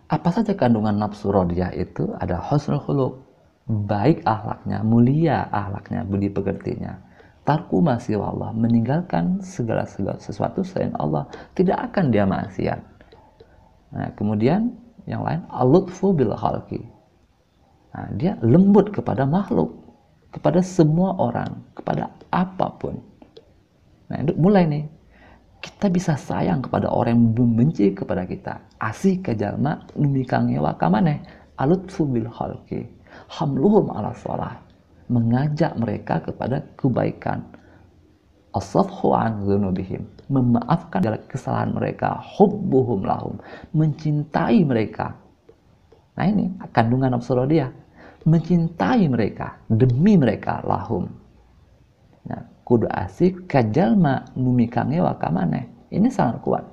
Apa saja kandungan nafsu radiyah itu? Ada husnul khuluq, baik akhlaknya, mulia akhlaknya, budi pekertinya. Tarku masiwa Allah, meninggalkan segala sesuatu selain Allah, tidak akan dia maksiat. Nah, kemudian yang lain, al-lutfu bil khalqi. Nah, dia lembut kepada makhluk, kepada semua orang, kepada apapun. Nah, itu mulai nih, kita bisa sayang kepada orang yang membenci kepada kita. Asih ke jalma numikange wa kamane, al-lutfu bil khalqi. Hamluhum ala shalah, mengajak mereka kepada kebaikan. As-safhu an dzunubihim, memaafkan segala kesalahan mereka. Hubbuhum lahum, mencintai mereka. Nah, ini kandungan nafsu radiyah, mencintai mereka, demi mereka, lahum. Nah, kudu asik kajalma numikange wa kamane, ini sangat kuat.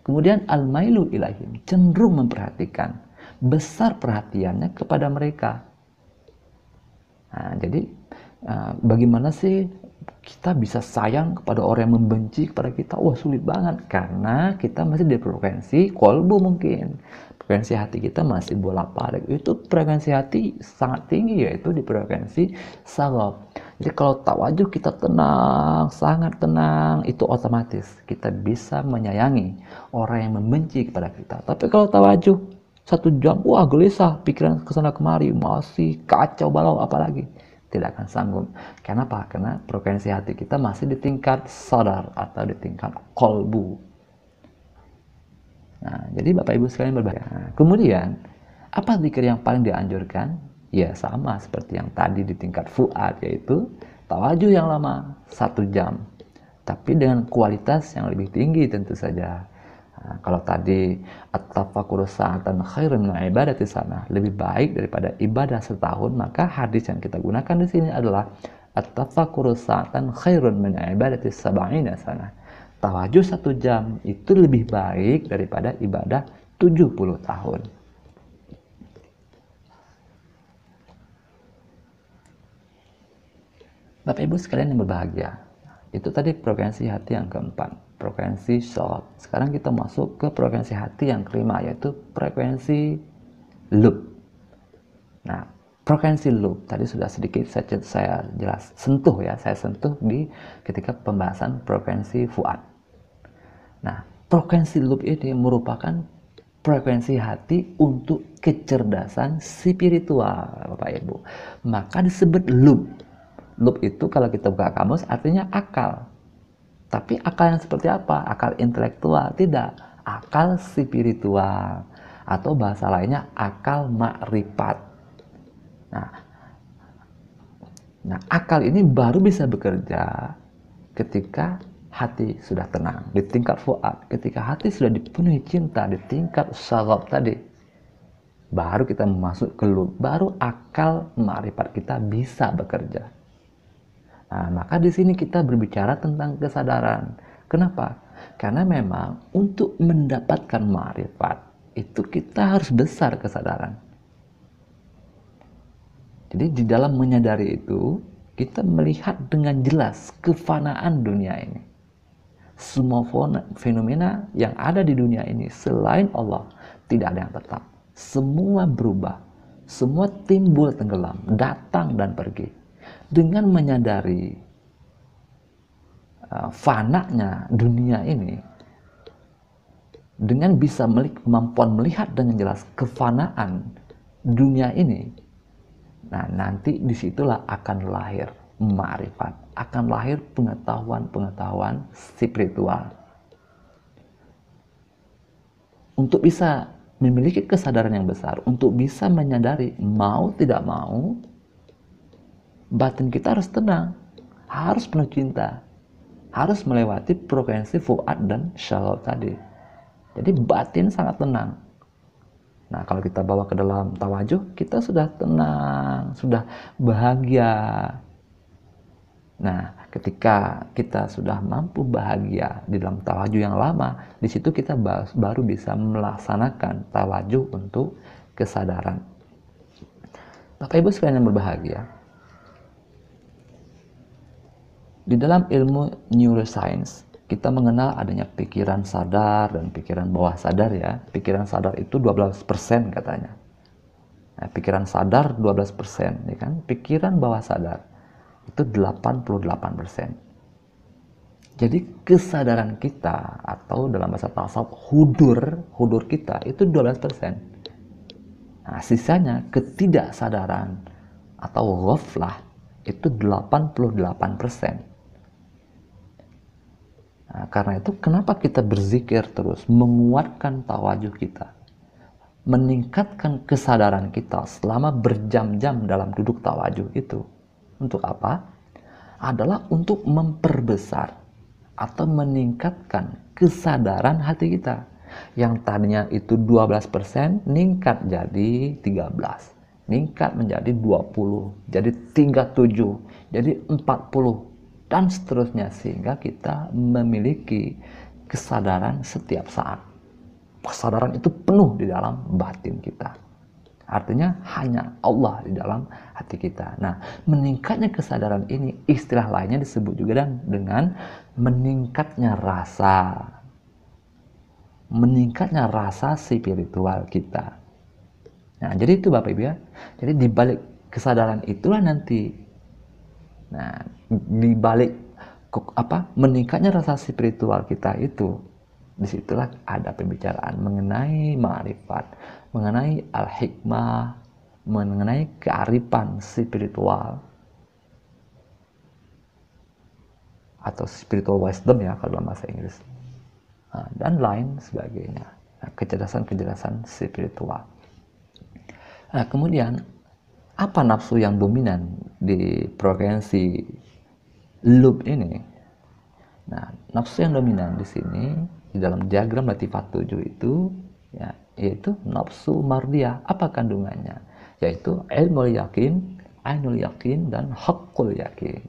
Kemudian al-mailu ilahim, cenderung memperhatikan, besar perhatiannya kepada mereka. Nah, jadi bagaimana sih kita bisa sayang kepada orang yang membenci kepada kita? Wah, sulit banget, karena kita masih di frekuensi kolbu mungkin. Frekuensi hati kita masih bolak-balik. Itu frekuensi hati sangat tinggi, yaitu di frekuensi saghab. Jadi kalau tawajuh kita tenang, sangat tenang, itu otomatis kita bisa menyayangi orang yang membenci kepada kita. Tapi kalau tawajuh 1 jam, wah gelisah, pikiran kesana kemari, masih kacau balau, apalagi tidak akan sanggup. Kenapa? Karena frekuensi hati kita masih di tingkat sadar atau di tingkat kolbu. Nah, jadi Bapak Ibu sekalian berbahaya. Nah, kemudian, apa zikir yang paling dianjurkan? Ya, sama seperti yang tadi di tingkat fuad, yaitu tawajuh yang lama, 1 jam. Tapi dengan kualitas yang lebih tinggi tentu saja. Nah, kalau tadi at-tafakkur sa'atan khairun min ibadati sana, lebih baik daripada ibadah setahun, maka hadis yang kita gunakan di sini adalah at-tafakkur sa'atan khairun min ibadati sab'ina sana. Tawajuh 1 jam itu lebih baik daripada ibadah 70 tahun. Bapak Ibu sekalian yang berbahagia, itu tadi frekuensi hati yang keempat, frekuensi syalab. Sekarang kita masuk ke frekuensi hati yang kelima, yaitu frekuensi lub. Nah, frekuensi lub tadi sudah sedikit saya jelas sentuh ya, saya sentuh di ketika pembahasan frekuensi fuad. Nah, frekuensi lub ini merupakan frekuensi hati untuk kecerdasan spiritual, Bapak Ibu. Maka disebut lub. Lub itu kalau kita buka kamus artinya akal. Tapi akal yang seperti apa? Akal intelektual? Tidak. Akal spiritual. Atau bahasa lainnya akal makrifat. Nah, akal ini baru bisa bekerja ketika hati sudah tenang. Di tingkat fuad, ketika hati sudah dipenuhi cinta, di tingkat syagab tadi, baru kita masuk ke lub. Baru akal makrifat kita bisa bekerja. Nah, maka di sini kita berbicara tentang kesadaran. Kenapa? Karena memang untuk mendapatkan ma'rifat itu kita harus besar kesadaran. Jadi di dalam menyadari itu kita melihat dengan jelas kefanaan dunia ini. Semua fenomena yang ada di dunia ini selain Allah tidak ada yang tetap. Semua berubah, semua timbul tenggelam, datang dan pergi. Dengan menyadari fananya dunia ini, dengan bisa kemampuan melihat dengan jelas kefanaan dunia ini, nah nanti disitulah akan lahir ma'rifat, akan lahir pengetahuan-pengetahuan spiritual. Untuk bisa memiliki kesadaran yang besar, untuk bisa menyadari mau tidak mau, batin kita harus tenang, harus penuh cinta, harus melewati frekuensi fuad dan syahwat tadi. Jadi batin sangat tenang. Nah, kalau kita bawa ke dalam tawajuh, kita sudah tenang, sudah bahagia. Nah, ketika kita sudah mampu bahagia di dalam tawajuh yang lama, di situ kita baru bisa melaksanakan tawajuh untuk kesadaran. Bapak Ibu sekalian yang berbahagia, di dalam ilmu neuroscience, kita mengenal adanya pikiran sadar dan pikiran bawah sadar ya. Pikiran sadar itu 12% katanya. Nah, pikiran sadar 12%, ya kan? Pikiran bawah sadar itu 88%. Jadi kesadaran kita atau dalam bahasa tasawuf hudur kita itu 12%. Nah, sisanya ketidaksadaran atau ghaflah itu 88%. Nah, karena itu kenapa kita berzikir terus, menguatkan tawajuh kita, meningkatkan kesadaran kita selama berjam-jam dalam duduk tawajuh itu. Untuk apa? Adalah untuk memperbesar atau meningkatkan kesadaran hati kita. Yang tadinya itu 12%, meningkat jadi 13, meningkat menjadi 20, jadi 37, jadi 40, dan seterusnya, sehingga kita memiliki kesadaran setiap saat. Kesadaran itu penuh di dalam batin kita. Artinya hanya Allah di dalam hati kita. Nah, meningkatnya kesadaran ini, istilah lainnya disebut juga dengan meningkatnya rasa. Meningkatnya rasa spiritual kita. Nah, jadi itu Bapak Ibu ya. Jadi di balik kesadaran itulah nanti, nah, di balik meningkatnya rasa spiritual kita itu, disitulah ada pembicaraan mengenai ma'rifat, mengenai al-hikmah, mengenai kearifan spiritual atau spiritual wisdom ya kalau dalam bahasa Inggris, dan lain sebagainya. Nah, kecerdasan spiritual. Nah, kemudian apa nafsu yang dominan di frekuensi loop ini? Nah, nafsu yang dominan di sini di dalam diagram Latifah 7 itu ya, yaitu nafsu mardiyah. Apa kandungannya? Yaitu ilmul yakin, ainul yakin, dan haqqul yakin.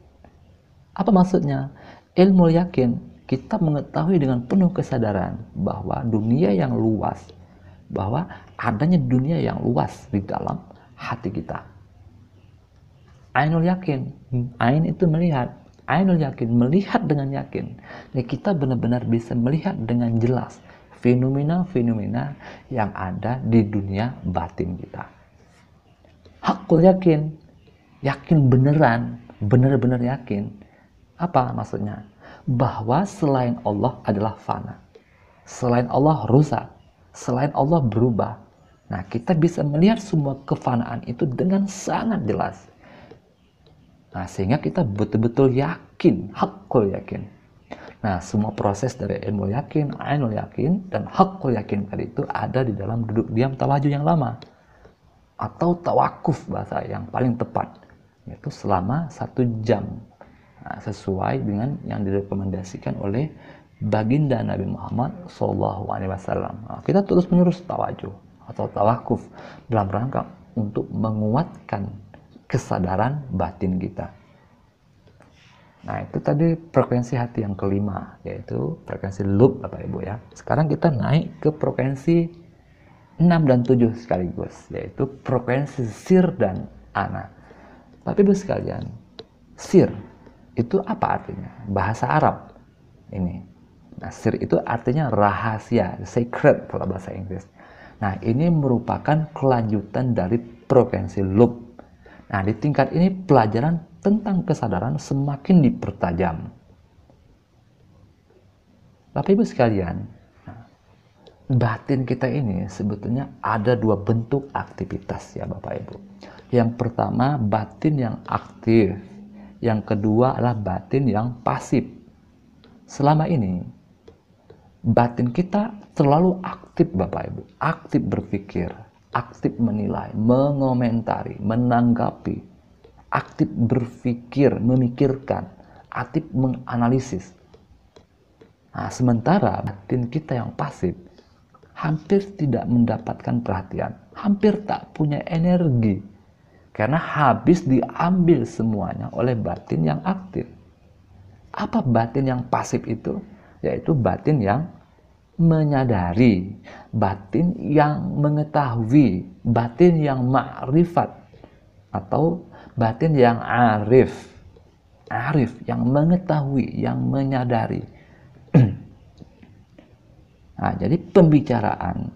Apa maksudnya? Ilmul yakin, kita mengetahui dengan penuh kesadaran bahwa dunia yang luas, bahwa adanya dunia yang luas di dalam hati kita. Ainul yakin, ain itu melihat, ainul yakin, melihat dengan yakin. Jadi kita benar-benar bisa melihat dengan jelas fenomena-fenomena yang ada di dunia batin kita. Hakul yakin, yakin beneran, benar-benar yakin. Apa maksudnya? Bahwa selain Allah adalah fana, selain Allah rusak, selain Allah berubah. Nah, kita bisa melihat semua kefanaan itu dengan sangat jelas. Nah, sehingga kita betul-betul yakin, hakul yakin. Nah, semua proses dari ilmu yakin, ainul yakin, dan hakul yakin tadi itu ada di dalam duduk diam tawajuh yang lama. Atau tawakuf bahasa yang paling tepat. Yaitu selama 1 jam. Nah, sesuai dengan yang direkomendasikan oleh baginda Nabi Muhammad SAW. Nah, kita terus menerus tawajuh atau tawakuf dalam rangka untuk menguatkan kesadaran batin kita. Nah, itu tadi frekuensi hati yang kelima, yaitu frekuensi loop, Bapak Ibu ya. Sekarang kita naik ke frekuensi 6 dan 7 sekaligus, yaitu frekuensi sir dan ana. Bapak Ibu sekalian, sir itu apa artinya? Bahasa Arab ini. Nah, sir itu artinya rahasia, secret kalau bahasa Inggris. Nah, ini merupakan kelanjutan dari frekuensi loop. Nah, di tingkat ini pelajaran tentang kesadaran semakin dipertajam. Bapak Ibu sekalian, batin kita ini sebetulnya ada dua bentuk aktivitas ya Bapak Ibu. Yang pertama batin yang aktif, yang kedua adalah batin yang pasif. Selama ini batin kita terlalu aktif Bapak Ibu, aktif berpikir, aktif menilai, mengomentari, menanggapi, aktif berpikir, memikirkan, aktif menganalisis. Nah, sementara batin kita yang pasif hampir tidak mendapatkan perhatian, hampir tak punya energi, karena habis diambil semuanya oleh batin yang aktif. Apa batin yang pasif itu? Yaitu batin yang menyadari, batin yang mengetahui, batin yang ma'rifat, atau batin yang arif, yang mengetahui, yang menyadari. Nah, jadi pembicaraan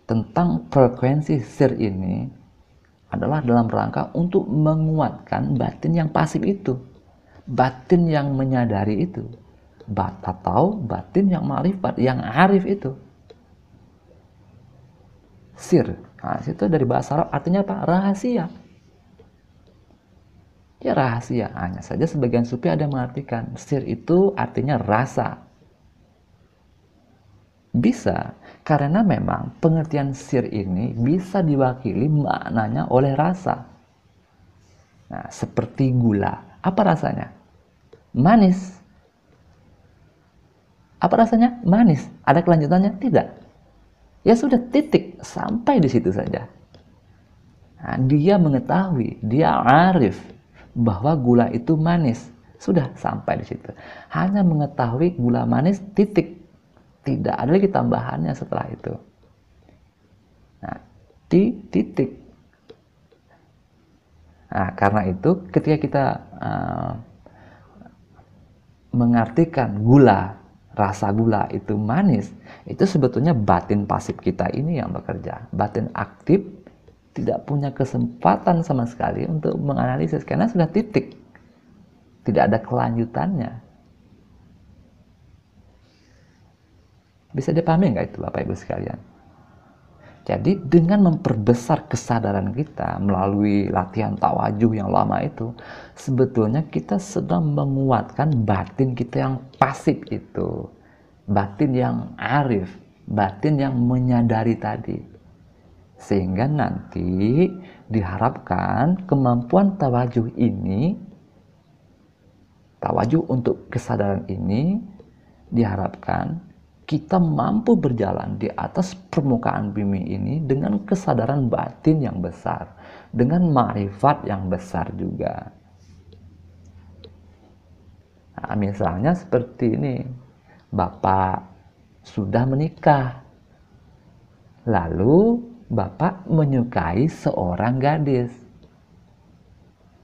tentang frekuensi sir ini adalah dalam rangka untuk menguatkan batin yang pasif itu, batin yang menyadari itu, atau batin yang ma'rifat, yang arif itu. Sir, nah, itu dari bahasa Arab artinya apa? Rahasia. Ya rahasia, hanya saja sebagian sufi ada yang mengartikan sir itu artinya rasa. Bisa, karena memang pengertian sir ini bisa diwakili maknanya oleh rasa. Nah, seperti gula, apa rasanya? Manis. Apa rasanya? Manis. Ada kelanjutannya? Tidak. Ya sudah, titik, sampai di situ saja. Nah, dia mengetahui, dia arif bahwa gula itu manis. Sudah sampai di situ. Hanya mengetahui gula manis, titik. Tidak ada lagi tambahannya setelah itu. Nah, di titik. Nah, karena itu ketika kita mengartikan gula, rasa gula itu manis, itu sebetulnya batin pasif kita ini yang bekerja. Batin aktif tidak punya kesempatan sama sekali untuk menganalisis karena sudah titik. Tidak ada kelanjutannya. Bisa dipahami nggak itu Bapak Ibu sekalian? Jadi dengan memperbesar kesadaran kita melalui latihan tawajuh yang lama itu, sebetulnya kita sedang menguatkan batin kita yang pasif itu. Batin yang arif, batin yang menyadari tadi. Sehingga nanti diharapkan kemampuan tawajuh ini, tawajuh untuk kesadaran ini, diharapkan kita mampu berjalan di atas permukaan bumi ini dengan kesadaran batin yang besar, dengan ma'rifat yang besar juga. Nah, misalnya seperti ini, Bapak sudah menikah, lalu Bapak menyukai seorang gadis.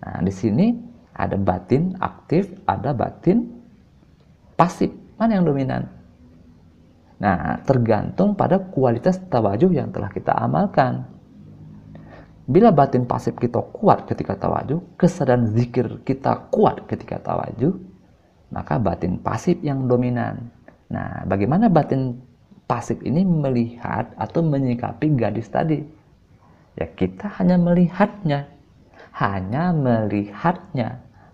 Nah, di sini ada batin aktif, ada batin pasif. Mana yang dominan? Nah, tergantung pada kualitas tawajuh yang telah kita amalkan. Bila batin pasif kita kuat ketika tawajuh, kesadaran zikir kita kuat ketika tawajuh, maka batin pasif yang dominan. Nah, bagaimana batin pasif ini melihat atau menyikapi gadis tadi? Ya, kita hanya melihatnya,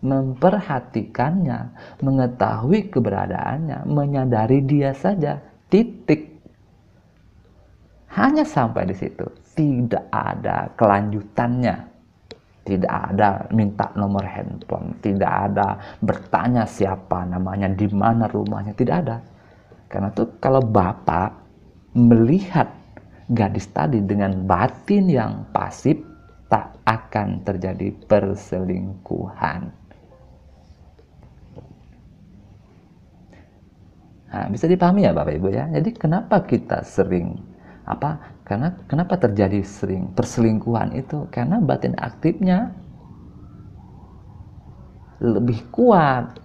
memperhatikannya, mengetahui keberadaannya, menyadari dia saja. Titik. Hanya sampai di situ. Tidak ada kelanjutannya. Tidak ada minta nomor handphone. Tidak ada bertanya siapa namanya, di mana rumahnya. Tidak ada. Karena itu kalau Bapak melihat gadis tadi dengan batin yang pasif, tak akan terjadi perselingkuhan. Nah, bisa dipahami ya Bapak Ibu ya. Jadi kenapa kita sering kenapa terjadi sering perselingkuhan itu? Karena batin aktifnya lebih kuat.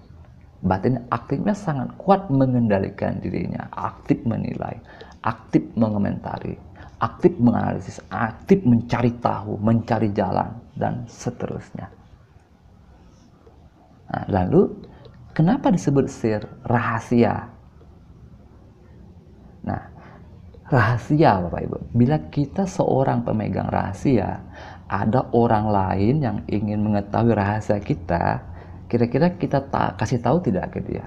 Batin aktifnya sangat kuat mengendalikan dirinya, aktif menilai, aktif mengomentari, aktif menganalisis, aktif mencari tahu, mencari jalan, dan seterusnya. Nah, lalu kenapa disebut sir? Rahasia. Nah, rahasia Bapak Ibu, bila kita seorang pemegang rahasia, ada orang lain yang ingin mengetahui rahasia kita, kira-kira kita kasih tahu tidak ke dia?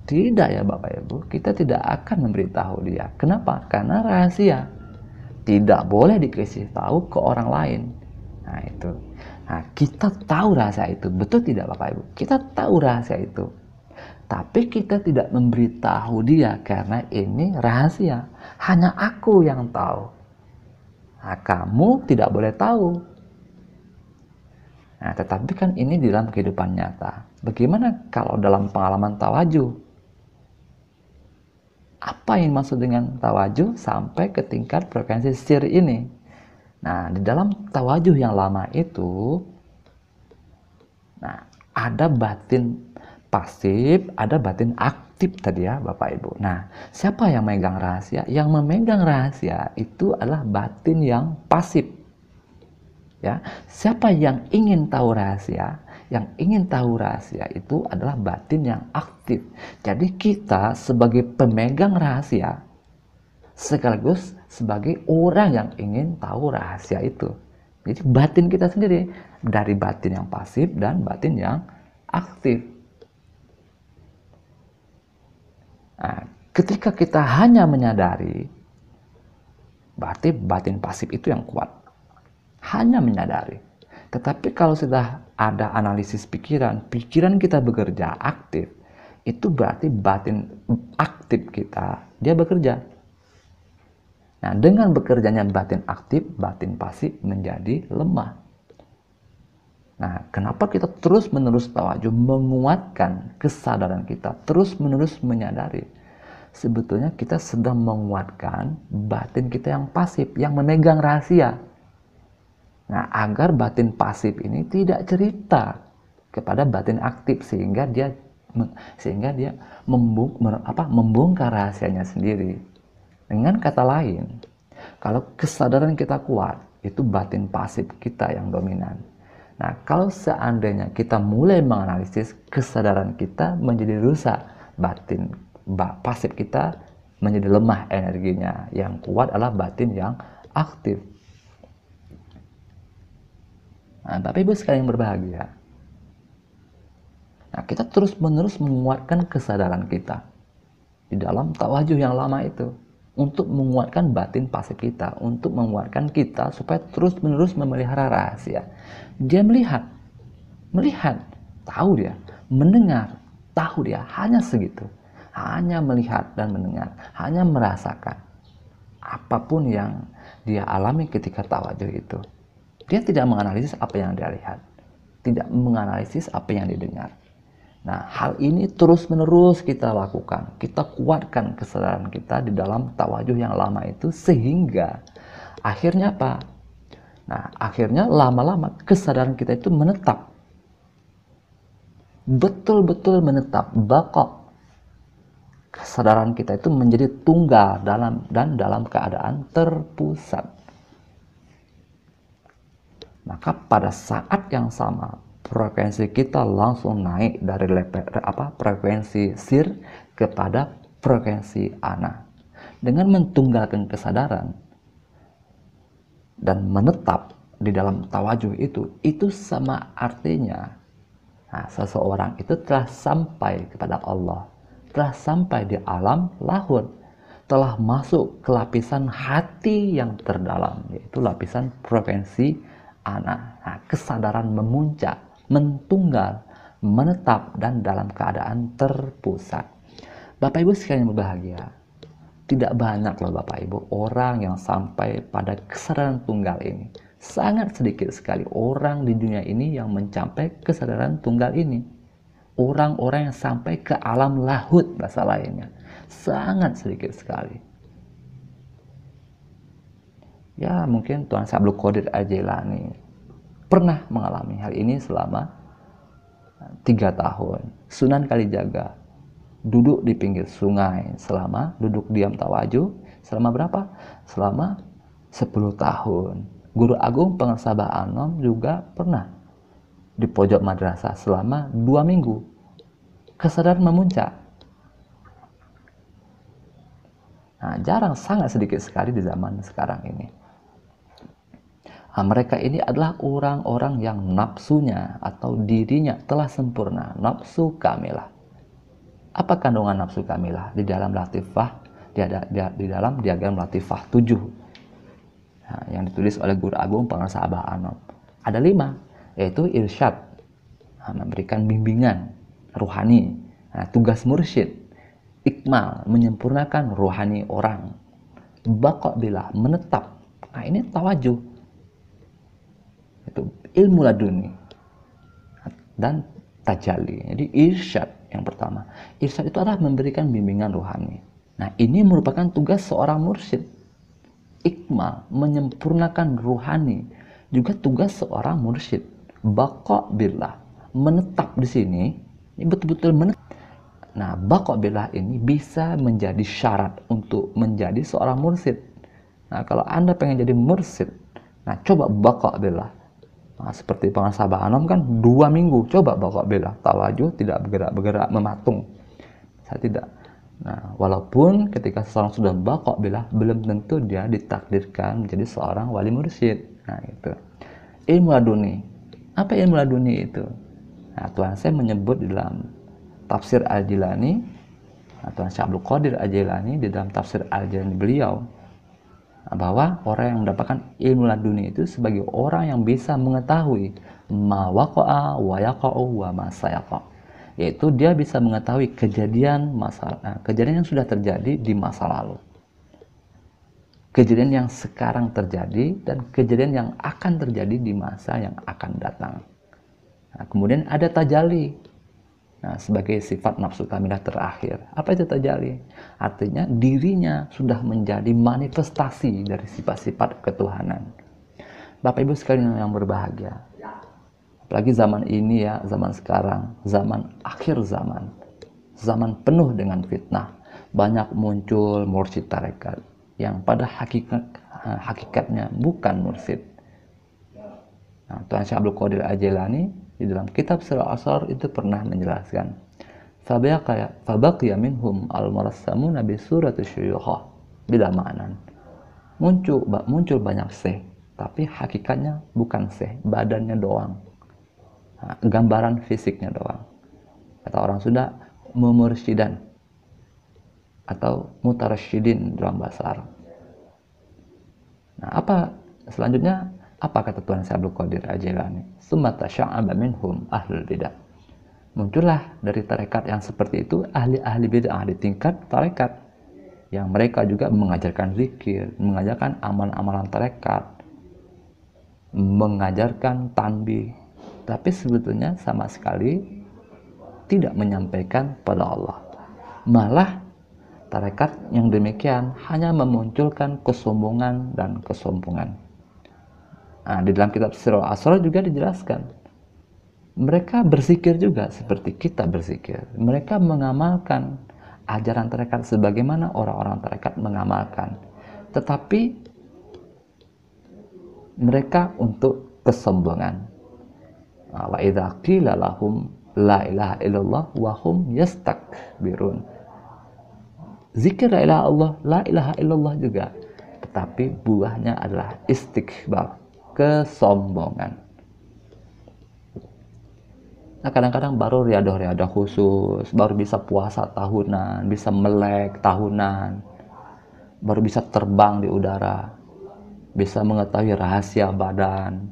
Tidak ya Bapak Ibu, kita tidak akan memberitahu dia. Kenapa? Karena rahasia. Tidak boleh dikasih tahu ke orang lain. Nah itu. Nah kita tahu rahasia itu, betul tidak Bapak Ibu? Kita tahu rahasia itu. Tapi kita tidak memberitahu dia karena ini rahasia. Hanya aku yang tahu. Nah, kamu tidak boleh tahu. Nah, tetapi kan ini di dalam kehidupan nyata. Bagaimana kalau dalam pengalaman tawajuh? Apa yang maksud dengan tawajuh sampai ke tingkat frekuensi sir ini? Nah, di dalam tawajuh yang lama itu, nah, ada batin pasif, ada batin aktif tadi ya Bapak Ibu. Nah, siapa yang memegang rahasia? Yang memegang rahasia itu adalah batin yang pasif. Ya, siapa yang ingin tahu rahasia? Yang ingin tahu rahasia itu adalah batin yang aktif. Jadi kita sebagai pemegang rahasia sekaligus sebagai orang yang ingin tahu rahasia itu. Jadi batin kita sendiri dari batin yang pasif dan batin yang aktif. Nah, ketika kita hanya menyadari, berarti batin pasif itu yang kuat. Hanya menyadari. Tetapi kalau sudah ada analisis pikiran, pikiran kita bekerja aktif, itu berarti batin aktif kita, dia bekerja. Nah, dengan bekerjanya batin aktif, batin pasif menjadi lemah. Nah, kenapa kita terus-menerus tawajuh menguatkan kesadaran kita, terus-menerus menyadari? Sebetulnya kita sedang menguatkan batin kita yang pasif, yang memegang rahasia. Nah, agar batin pasif ini tidak cerita kepada batin aktif sehingga dia membongkar rahasianya sendiri. Dengan kata lain, kalau kesadaran kita kuat, itu batin pasif kita yang dominan. Nah, kalau seandainya kita mulai menganalisis, kesadaran kita menjadi rusak, batin pasif kita menjadi lemah energinya. Yang kuat adalah batin yang aktif. Nah, Bapak Ibu sekalian yang berbahagia. Nah, kita terus-menerus menguatkan kesadaran kita di dalam tawajuh yang lama itu untuk menguatkan batin pasif kita, untuk menguatkan kita supaya terus-menerus memelihara rahasia. Dia melihat, tahu dia, mendengar, tahu dia, hanya segitu. Hanya melihat dan mendengar, hanya merasakan apapun yang dia alami ketika tawajuh itu. Dia tidak menganalisis apa yang dia lihat, tidak menganalisis apa yang didengar. Nah, hal ini terus-menerus kita lakukan. Kita kuatkan kesadaran kita di dalam tawajuh yang lama itu sehingga akhirnya apa? Nah, akhirnya lama-lama kesadaran kita itu menetap. Betul-betul menetap, bakok. Kesadaran kita itu menjadi tunggal dalam keadaan terpusat. Maka pada saat yang sama frekuensi kita langsung naik dari frekuensi sir kepada frekuensi ana. Dengan mentunggalkan kesadaran dan menetap di dalam tawajuh itu sama artinya seseorang itu telah sampai kepada Allah, telah sampai di alam lahud, telah masuk ke lapisan hati yang terdalam, yaitu lapisan frekuensi ana. Nah, kesadaran memuncak, mentunggal, menetap dan dalam keadaan terpusat. Bapak Ibu sekalian yang berbahagia, tidak banyak loh Bapak Ibu orang yang sampai pada kesadaran tunggal ini. Sangat sedikit sekali orang di dunia ini yang mencapai kesadaran tunggal ini. orang-orang yang sampai ke alam lahut, bahasa lainnya sangat sedikit sekali. Ya mungkin Tuan Syekh Abdul Qadir Al-Jailani pernah mengalami hal ini selama 3 tahun. Sunan Kalijaga duduk di pinggir sungai selama duduk diam tawajuh selama berapa? Selama 10 tahun. Guru Agung Pengersabah Anom juga pernah di pojok madrasah selama 2 minggu. Kesadaran memuncak. Nah, jarang, sangat sedikit sekali di zaman sekarang ini. Nah, mereka ini adalah orang-orang yang nafsunya atau dirinya telah sempurna, nafsu kamilah. Apa kandungan nafsu kamilah? Di dalam latifah, di dalam diagram latifah 7 nah, yang ditulis oleh Guru Agung Pengersabah Anom. Ada 5, yaitu irsyad, memberikan bimbingan ruhani. Nah, tugas mursyid, ikmal, menyempurnakan ruhani orang. Baqa bilah, menetap. Nah, ini tawajuh. Itu ilmu laduni dan tajalli. Jadi irsyad yang pertama. Irsyad itu adalah memberikan bimbingan ruhani. Nah, ini merupakan tugas seorang mursyid. Ikmal, menyempurnakan ruhani, juga tugas seorang mursyid. Baqa billah, menetap di sini, ini betul-betul menetap. Nah, baqa billah ini bisa menjadi syarat untuk menjadi seorang mursyid. Nah, kalau Anda pengen jadi mursyid, nah coba baqa billah. Nah, seperti Pengersabah Anom kan 2 minggu, coba baqa billah, tawajuh, tidak bergerak-bergerak, mematung. Saya tidak. Nah, walaupun ketika seseorang sudah baqa billah, belum tentu dia ditakdirkan menjadi seorang wali mursyid. Nah, itu. Ilmu laduni. Apa ilmu laduni itu? Nah, Tuan saya menyebut di dalam tafsir Al-Jilani, Tuan Syekh Abdul Qadir Al-Jailani di dalam tafsir Al-Jilani beliau, bahwa orang yang mendapatkan ilmu laduni itu sebagai orang yang bisa mengetahui ma waqa'a wa yaqa'u wa ma sayaqa, yaitu dia bisa mengetahui kejadian yang sudah terjadi di masa lalu, kejadian yang sekarang terjadi, dan kejadian yang akan terjadi di masa yang akan datang. Nah, kemudian ada tajalli. Nah, sebagai sifat nafsu kamilah terakhir. Apa itu tajalli? Artinya dirinya sudah menjadi manifestasi dari sifat-sifat ketuhanan. Bapak Ibu sekalian yang berbahagia, apalagi zaman ini ya, zaman sekarang, zaman akhir zaman, zaman penuh dengan fitnah, banyak muncul mursyid tarekat yang pada hakikatnya bukan mursyid. Nah, Tuan Syekh Abdul Qadir Al-Jailani di dalam kitab Sirah Asrar itu pernah menjelaskan, fabaqiya minhum al-murassamuna bi surati syuyukhah bila ma'nan. Muncul banyak syekh, tapi hakikatnya bukan syekh, badannya doang. Nah, gambaran fisiknya doang. Kata orang Sunda, mumursyidan atau mutarasyidin dalam bahasa Arab. Nah, apa selanjutnya? Apa kata Tuan Syekh Abdul Qadir Al-Jailani? Summa tasya'aba minhum ahlul bidah. Muncullah dari tarekat yang seperti itu ahli-ahli bidah di tingkat tarekat, yang mereka juga mengajarkan zikir, mengajarkan amalan-amalan tarekat, mengajarkan tanbih, tapi sebetulnya sama sekali tidak menyampaikan pada Allah. Malah tarekat yang demikian hanya memunculkan kesombongan dan kesombongan. Nah, di dalam kitab Sirah Asrar juga dijelaskan, mereka berzikir juga seperti kita berzikir. Mereka mengamalkan ajaran tarekat sebagaimana orang-orang tarekat mengamalkan, tetapi mereka untuk kesombongan. Wa idza qila lahum la ilaha illallah wa hum yastakbirun. Zikir la ilaha illallah juga, tetapi buahnya adalah istikbar, kesombongan. Nah, kadang-kadang baru riadah-riadah khusus, baru bisa puasa tahunan, bisa melek tahunan, baru bisa terbang di udara, bisa mengetahui rahasia badan,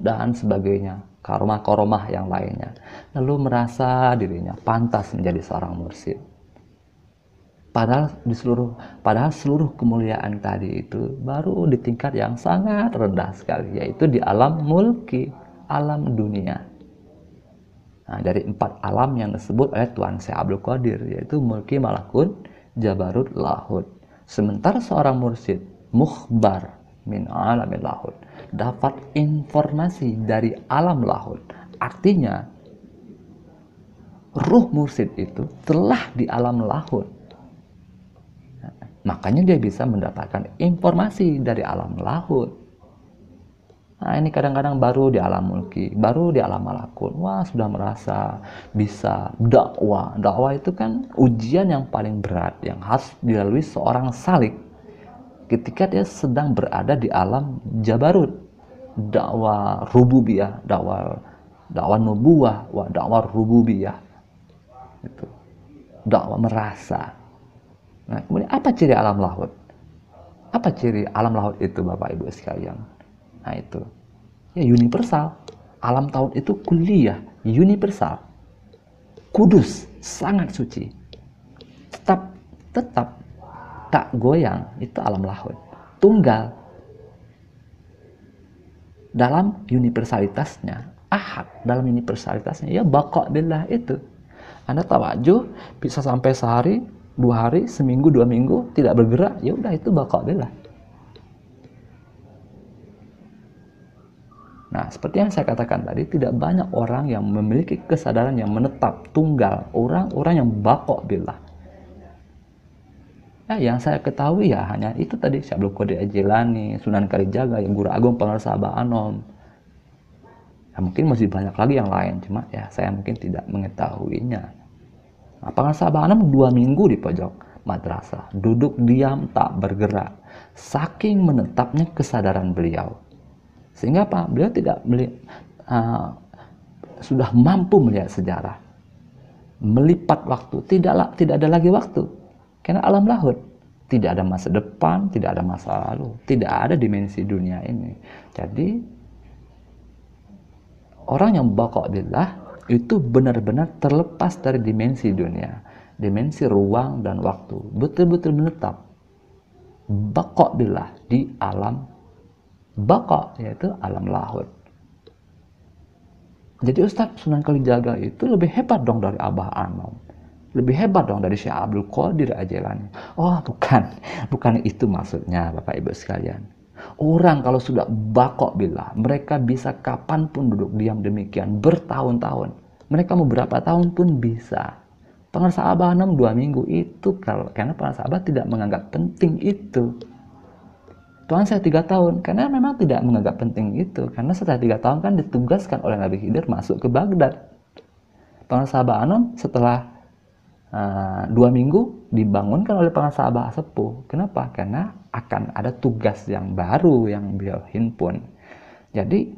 dan sebagainya, karomah-karomah yang lainnya. Lalu merasa dirinya pantas menjadi seorang mursyid. Padahal seluruh kemuliaan tadi itu baru di tingkat yang sangat rendah sekali, yaitu di alam mulki, alam dunia. Nah, dari 4 alam yang disebut oleh Tuan Syekh Abdul Qadir, yaitu mulki, malakut, jabarut, lahut. Sementara seorang mursyid mukhbar min alamil lahut, dapat informasi dari alam lahut. Artinya ruh mursyid itu telah di alam lahut. Makanya dia bisa mendapatkan informasi dari alam lahut. Nah, ini kadang-kadang baru di alam mulki, baru di alam malakut. Wah, sudah merasa bisa dakwah. Dakwah itu kan ujian yang paling berat yang harus dilalui seorang salik ketika dia sedang berada di alam jabarut. Dakwah rububiyah, dakwah nubuwah, dakwah rububiyah. Itu. Dakwah merasa. Nah, kemudian apa ciri alam lahut? Apa ciri alam laut itu, Bapak Ibu sekalian? Nah, itu. Ya, universal. Alam laut itu kuliah, universal. Kudus, sangat suci. Tetap tak goyang, itu alam laut. Tunggal. Dalam universalitasnya, ahad dalam universalitasnya, ya baqa billah itu. Anda tawajuh bisa sampai sehari, 2 hari, seminggu, 2 minggu tidak bergerak, ya udah itu baqa billah. Nah, seperti yang saya katakan tadi, tidak banyak orang yang memiliki kesadaran yang menetap, tunggal, orang-orang yang baqa billah. Ya, yang saya ketahui ya hanya itu tadi, Syekh Abdul Qadir Al-Jilani, Sunan Kalijaga, yang Guru Agung Pengarsa Abah Anom. Ya, mungkin masih banyak lagi yang lain, cuma ya saya mungkin tidak mengetahuinya. Nah, Pengarsa Abah Anom 2 minggu di pojok madrasah, duduk diam tak bergerak, saking menetapnya kesadaran beliau. Sehingga apa? Beliau tidak sudah mampu melihat sejarah, melipat waktu, tidak ada lagi waktu, karena alam lahut, tidak ada masa depan, tidak ada masa lalu, tidak ada dimensi dunia ini. Jadi orang yang baqa billah itu benar-benar terlepas dari dimensi dunia, dimensi ruang dan waktu, betul-betul menetap baqa billah di alam baqa, yaitu alam lahut. Jadi Ustadz Sunan Kalijaga itu lebih hebat dong dari Abah Anom, lebih hebat dong dari Syekh Abdul Qadir Al-Jilani. Oh, bukan itu maksudnya, Bapak Ibu sekalian. Orang kalau sudah baqa billah, mereka bisa kapanpun duduk diam demikian bertahun-tahun. Mereka mau berapa tahun pun bisa. Pengarsa Abah Anom 2 minggu itu karena pengarsa Abah tidak menganggap penting itu. Tuhan saya 3 tahun, karena memang tidak menganggap penting itu, karena setelah 3 tahun kan ditugaskan oleh Nabi Khidir masuk ke Baghdad. Pengarsa Abah Anom setelah 2 minggu dibangunkan oleh pengarsa Abah Sepuh. Kenapa? Karena akan ada tugas yang baru yang beliau himpun. Jadi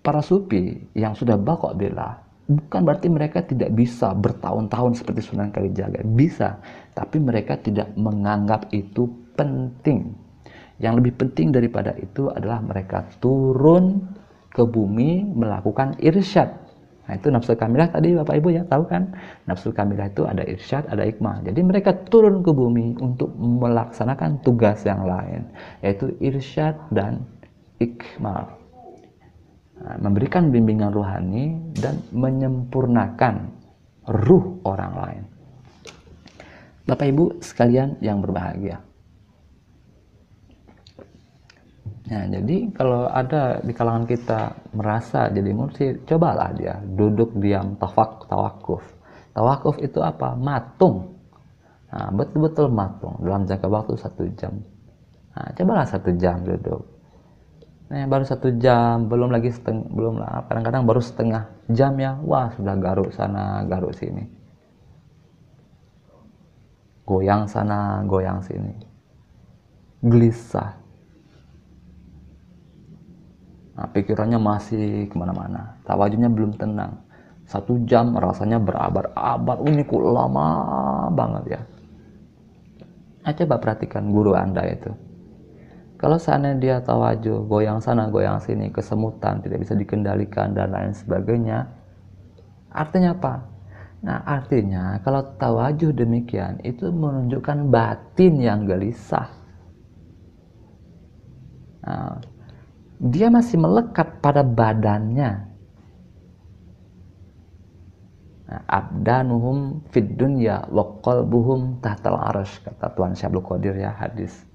para sufi yang sudah baqa billah, bukan berarti mereka tidak bisa bertahun-tahun seperti Sunan Kalijaga, bisa, tapi mereka tidak menganggap itu penting. Yang lebih penting daripada itu adalah mereka turun ke bumi melakukan irsyad. Nah, itu nafsu kamilah tadi Bapak Ibu ya tahu kan? Nafsu kamilah itu ada irsyad, ada ikmah. Jadi mereka turun ke bumi untuk melaksanakan tugas yang lain, yaitu irsyad dan ikmal. Nah, memberikan bimbingan rohani dan menyempurnakan ruh orang lain. Bapak Ibu sekalian yang berbahagia. Nah, jadi kalau ada di kalangan kita merasa jadi mursyid, cobalah dia duduk diam, tawakuf. Tawakuf itu apa? Matung. Nah, betul-betul matung dalam jangka waktu 1 jam. Nah, cobalah 1 jam duduk. Nah, baru 1 jam, belum lagi kadang-kadang baru setengah jam ya, wah sudah garuk sana, garuk sini. Goyang sana, goyang sini. Gelisah. Nah, pikirannya masih kemana-mana, tawajunya belum tenang. 1 jam rasanya berabad-abad, ini kok lama banget ya. Nah, coba perhatikan guru Anda itu. Kalau seandainya dia tawajuh, goyang sana, goyang sini, kesemutan, tidak bisa dikendalikan, dan lain sebagainya, artinya apa? Nah, artinya kalau tawajuh demikian, itu menunjukkan batin yang gelisah. Nah, dia masih melekat pada badannya. Nah, abdanuhum fid dunya wa qalbuhum tahtal arsy, kata Tuan Syabul Qadir ya, hadis.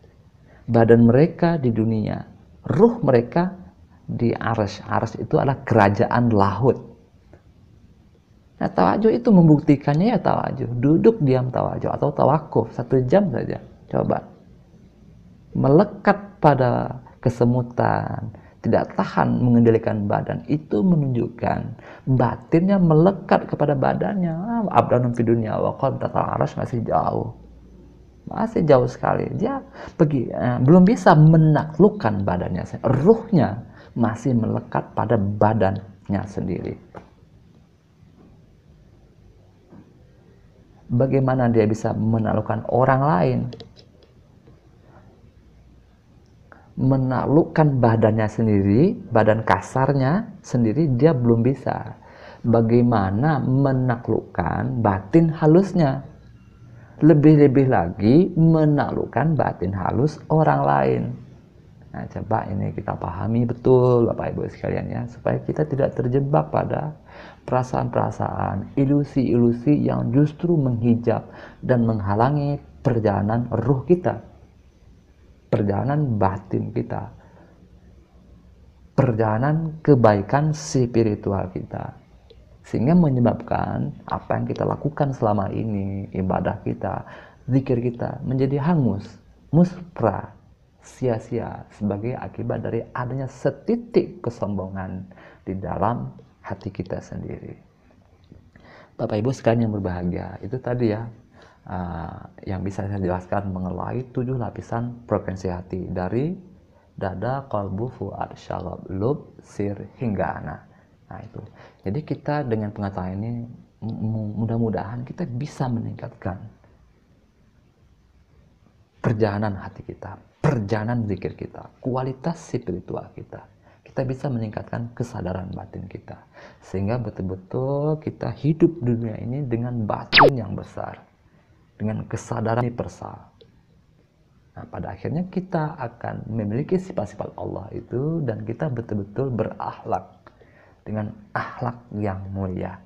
Badan mereka di dunia, ruh mereka di arsy. Arsy itu adalah kerajaan lahut. Nah, tawajuh itu membuktikannya ya tawajuh. Duduk diam tawajuh atau tawakuf 1 jam saja. Coba. Melekat pada kesemutan, tidak tahan mengendalikan badan, itu menunjukkan batinnya melekat kepada badannya. Abdanun fi dunya wa qalbun tatal arsy, masih jauh sekali. Dia belum bisa menaklukkan badannya, ruhnya masih melekat pada badannya sendiri. Bagaimana dia bisa menaklukkan orang lain? Menaklukkan badannya sendiri, badan kasarnya sendiri dia belum bisa. Bagaimana menaklukkan batin halusnya? Lebih-lebih lagi menaklukkan batin halus orang lain. Nah, coba ini kita pahami betul Bapak Ibu sekalian ya, supaya kita tidak terjebak pada perasaan-perasaan, ilusi-ilusi yang justru menghijab dan menghalangi perjalanan ruh kita, perjalanan batin kita, perjalanan kebaikan spiritual kita, sehingga menyebabkan apa yang kita lakukan selama ini, ibadah kita, zikir kita, menjadi hangus, muspra, sia-sia sebagai akibat dari adanya setitik kesombongan di dalam hati kita sendiri. Bapak Ibu sekalian yang berbahagia, itu tadi ya yang bisa saya jelaskan mengenai 7 lapisan frekuensi hati, dari dada, qalbu, fuad, syalab, lub, sir, hingga ana. Nah itu. Jadi kita dengan pengetahuan ini mudah-mudahan kita bisa meningkatkan perjalanan hati kita, perjalanan zikir kita, kualitas spiritual kita. Kita bisa meningkatkan kesadaran batin kita, sehingga betul-betul kita hidup di dunia ini dengan batin yang besar, dengan kesadaran universal. Nah, pada akhirnya kita akan memiliki sifat-sifat Allah itu, dan kita betul-betul berakhlak dengan akhlak yang mulia.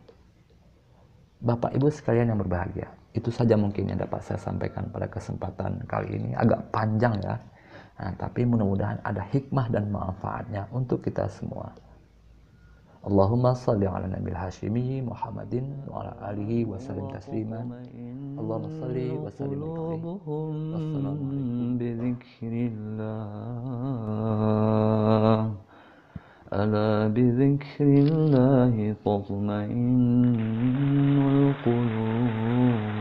Bapak Ibu sekalian yang berbahagia, itu saja mungkin yang dapat saya sampaikan pada kesempatan kali ini. Agak panjang ya, tapi mudah-mudahan ada hikmah dan manfaatnya untuk kita semua. Allahumma salli ala nabil hashimi Muhammadin wa ala alihi wa sallim tasliman. Allahumma salli wa sallim wa ala bizikrillah tatma'innul qulub.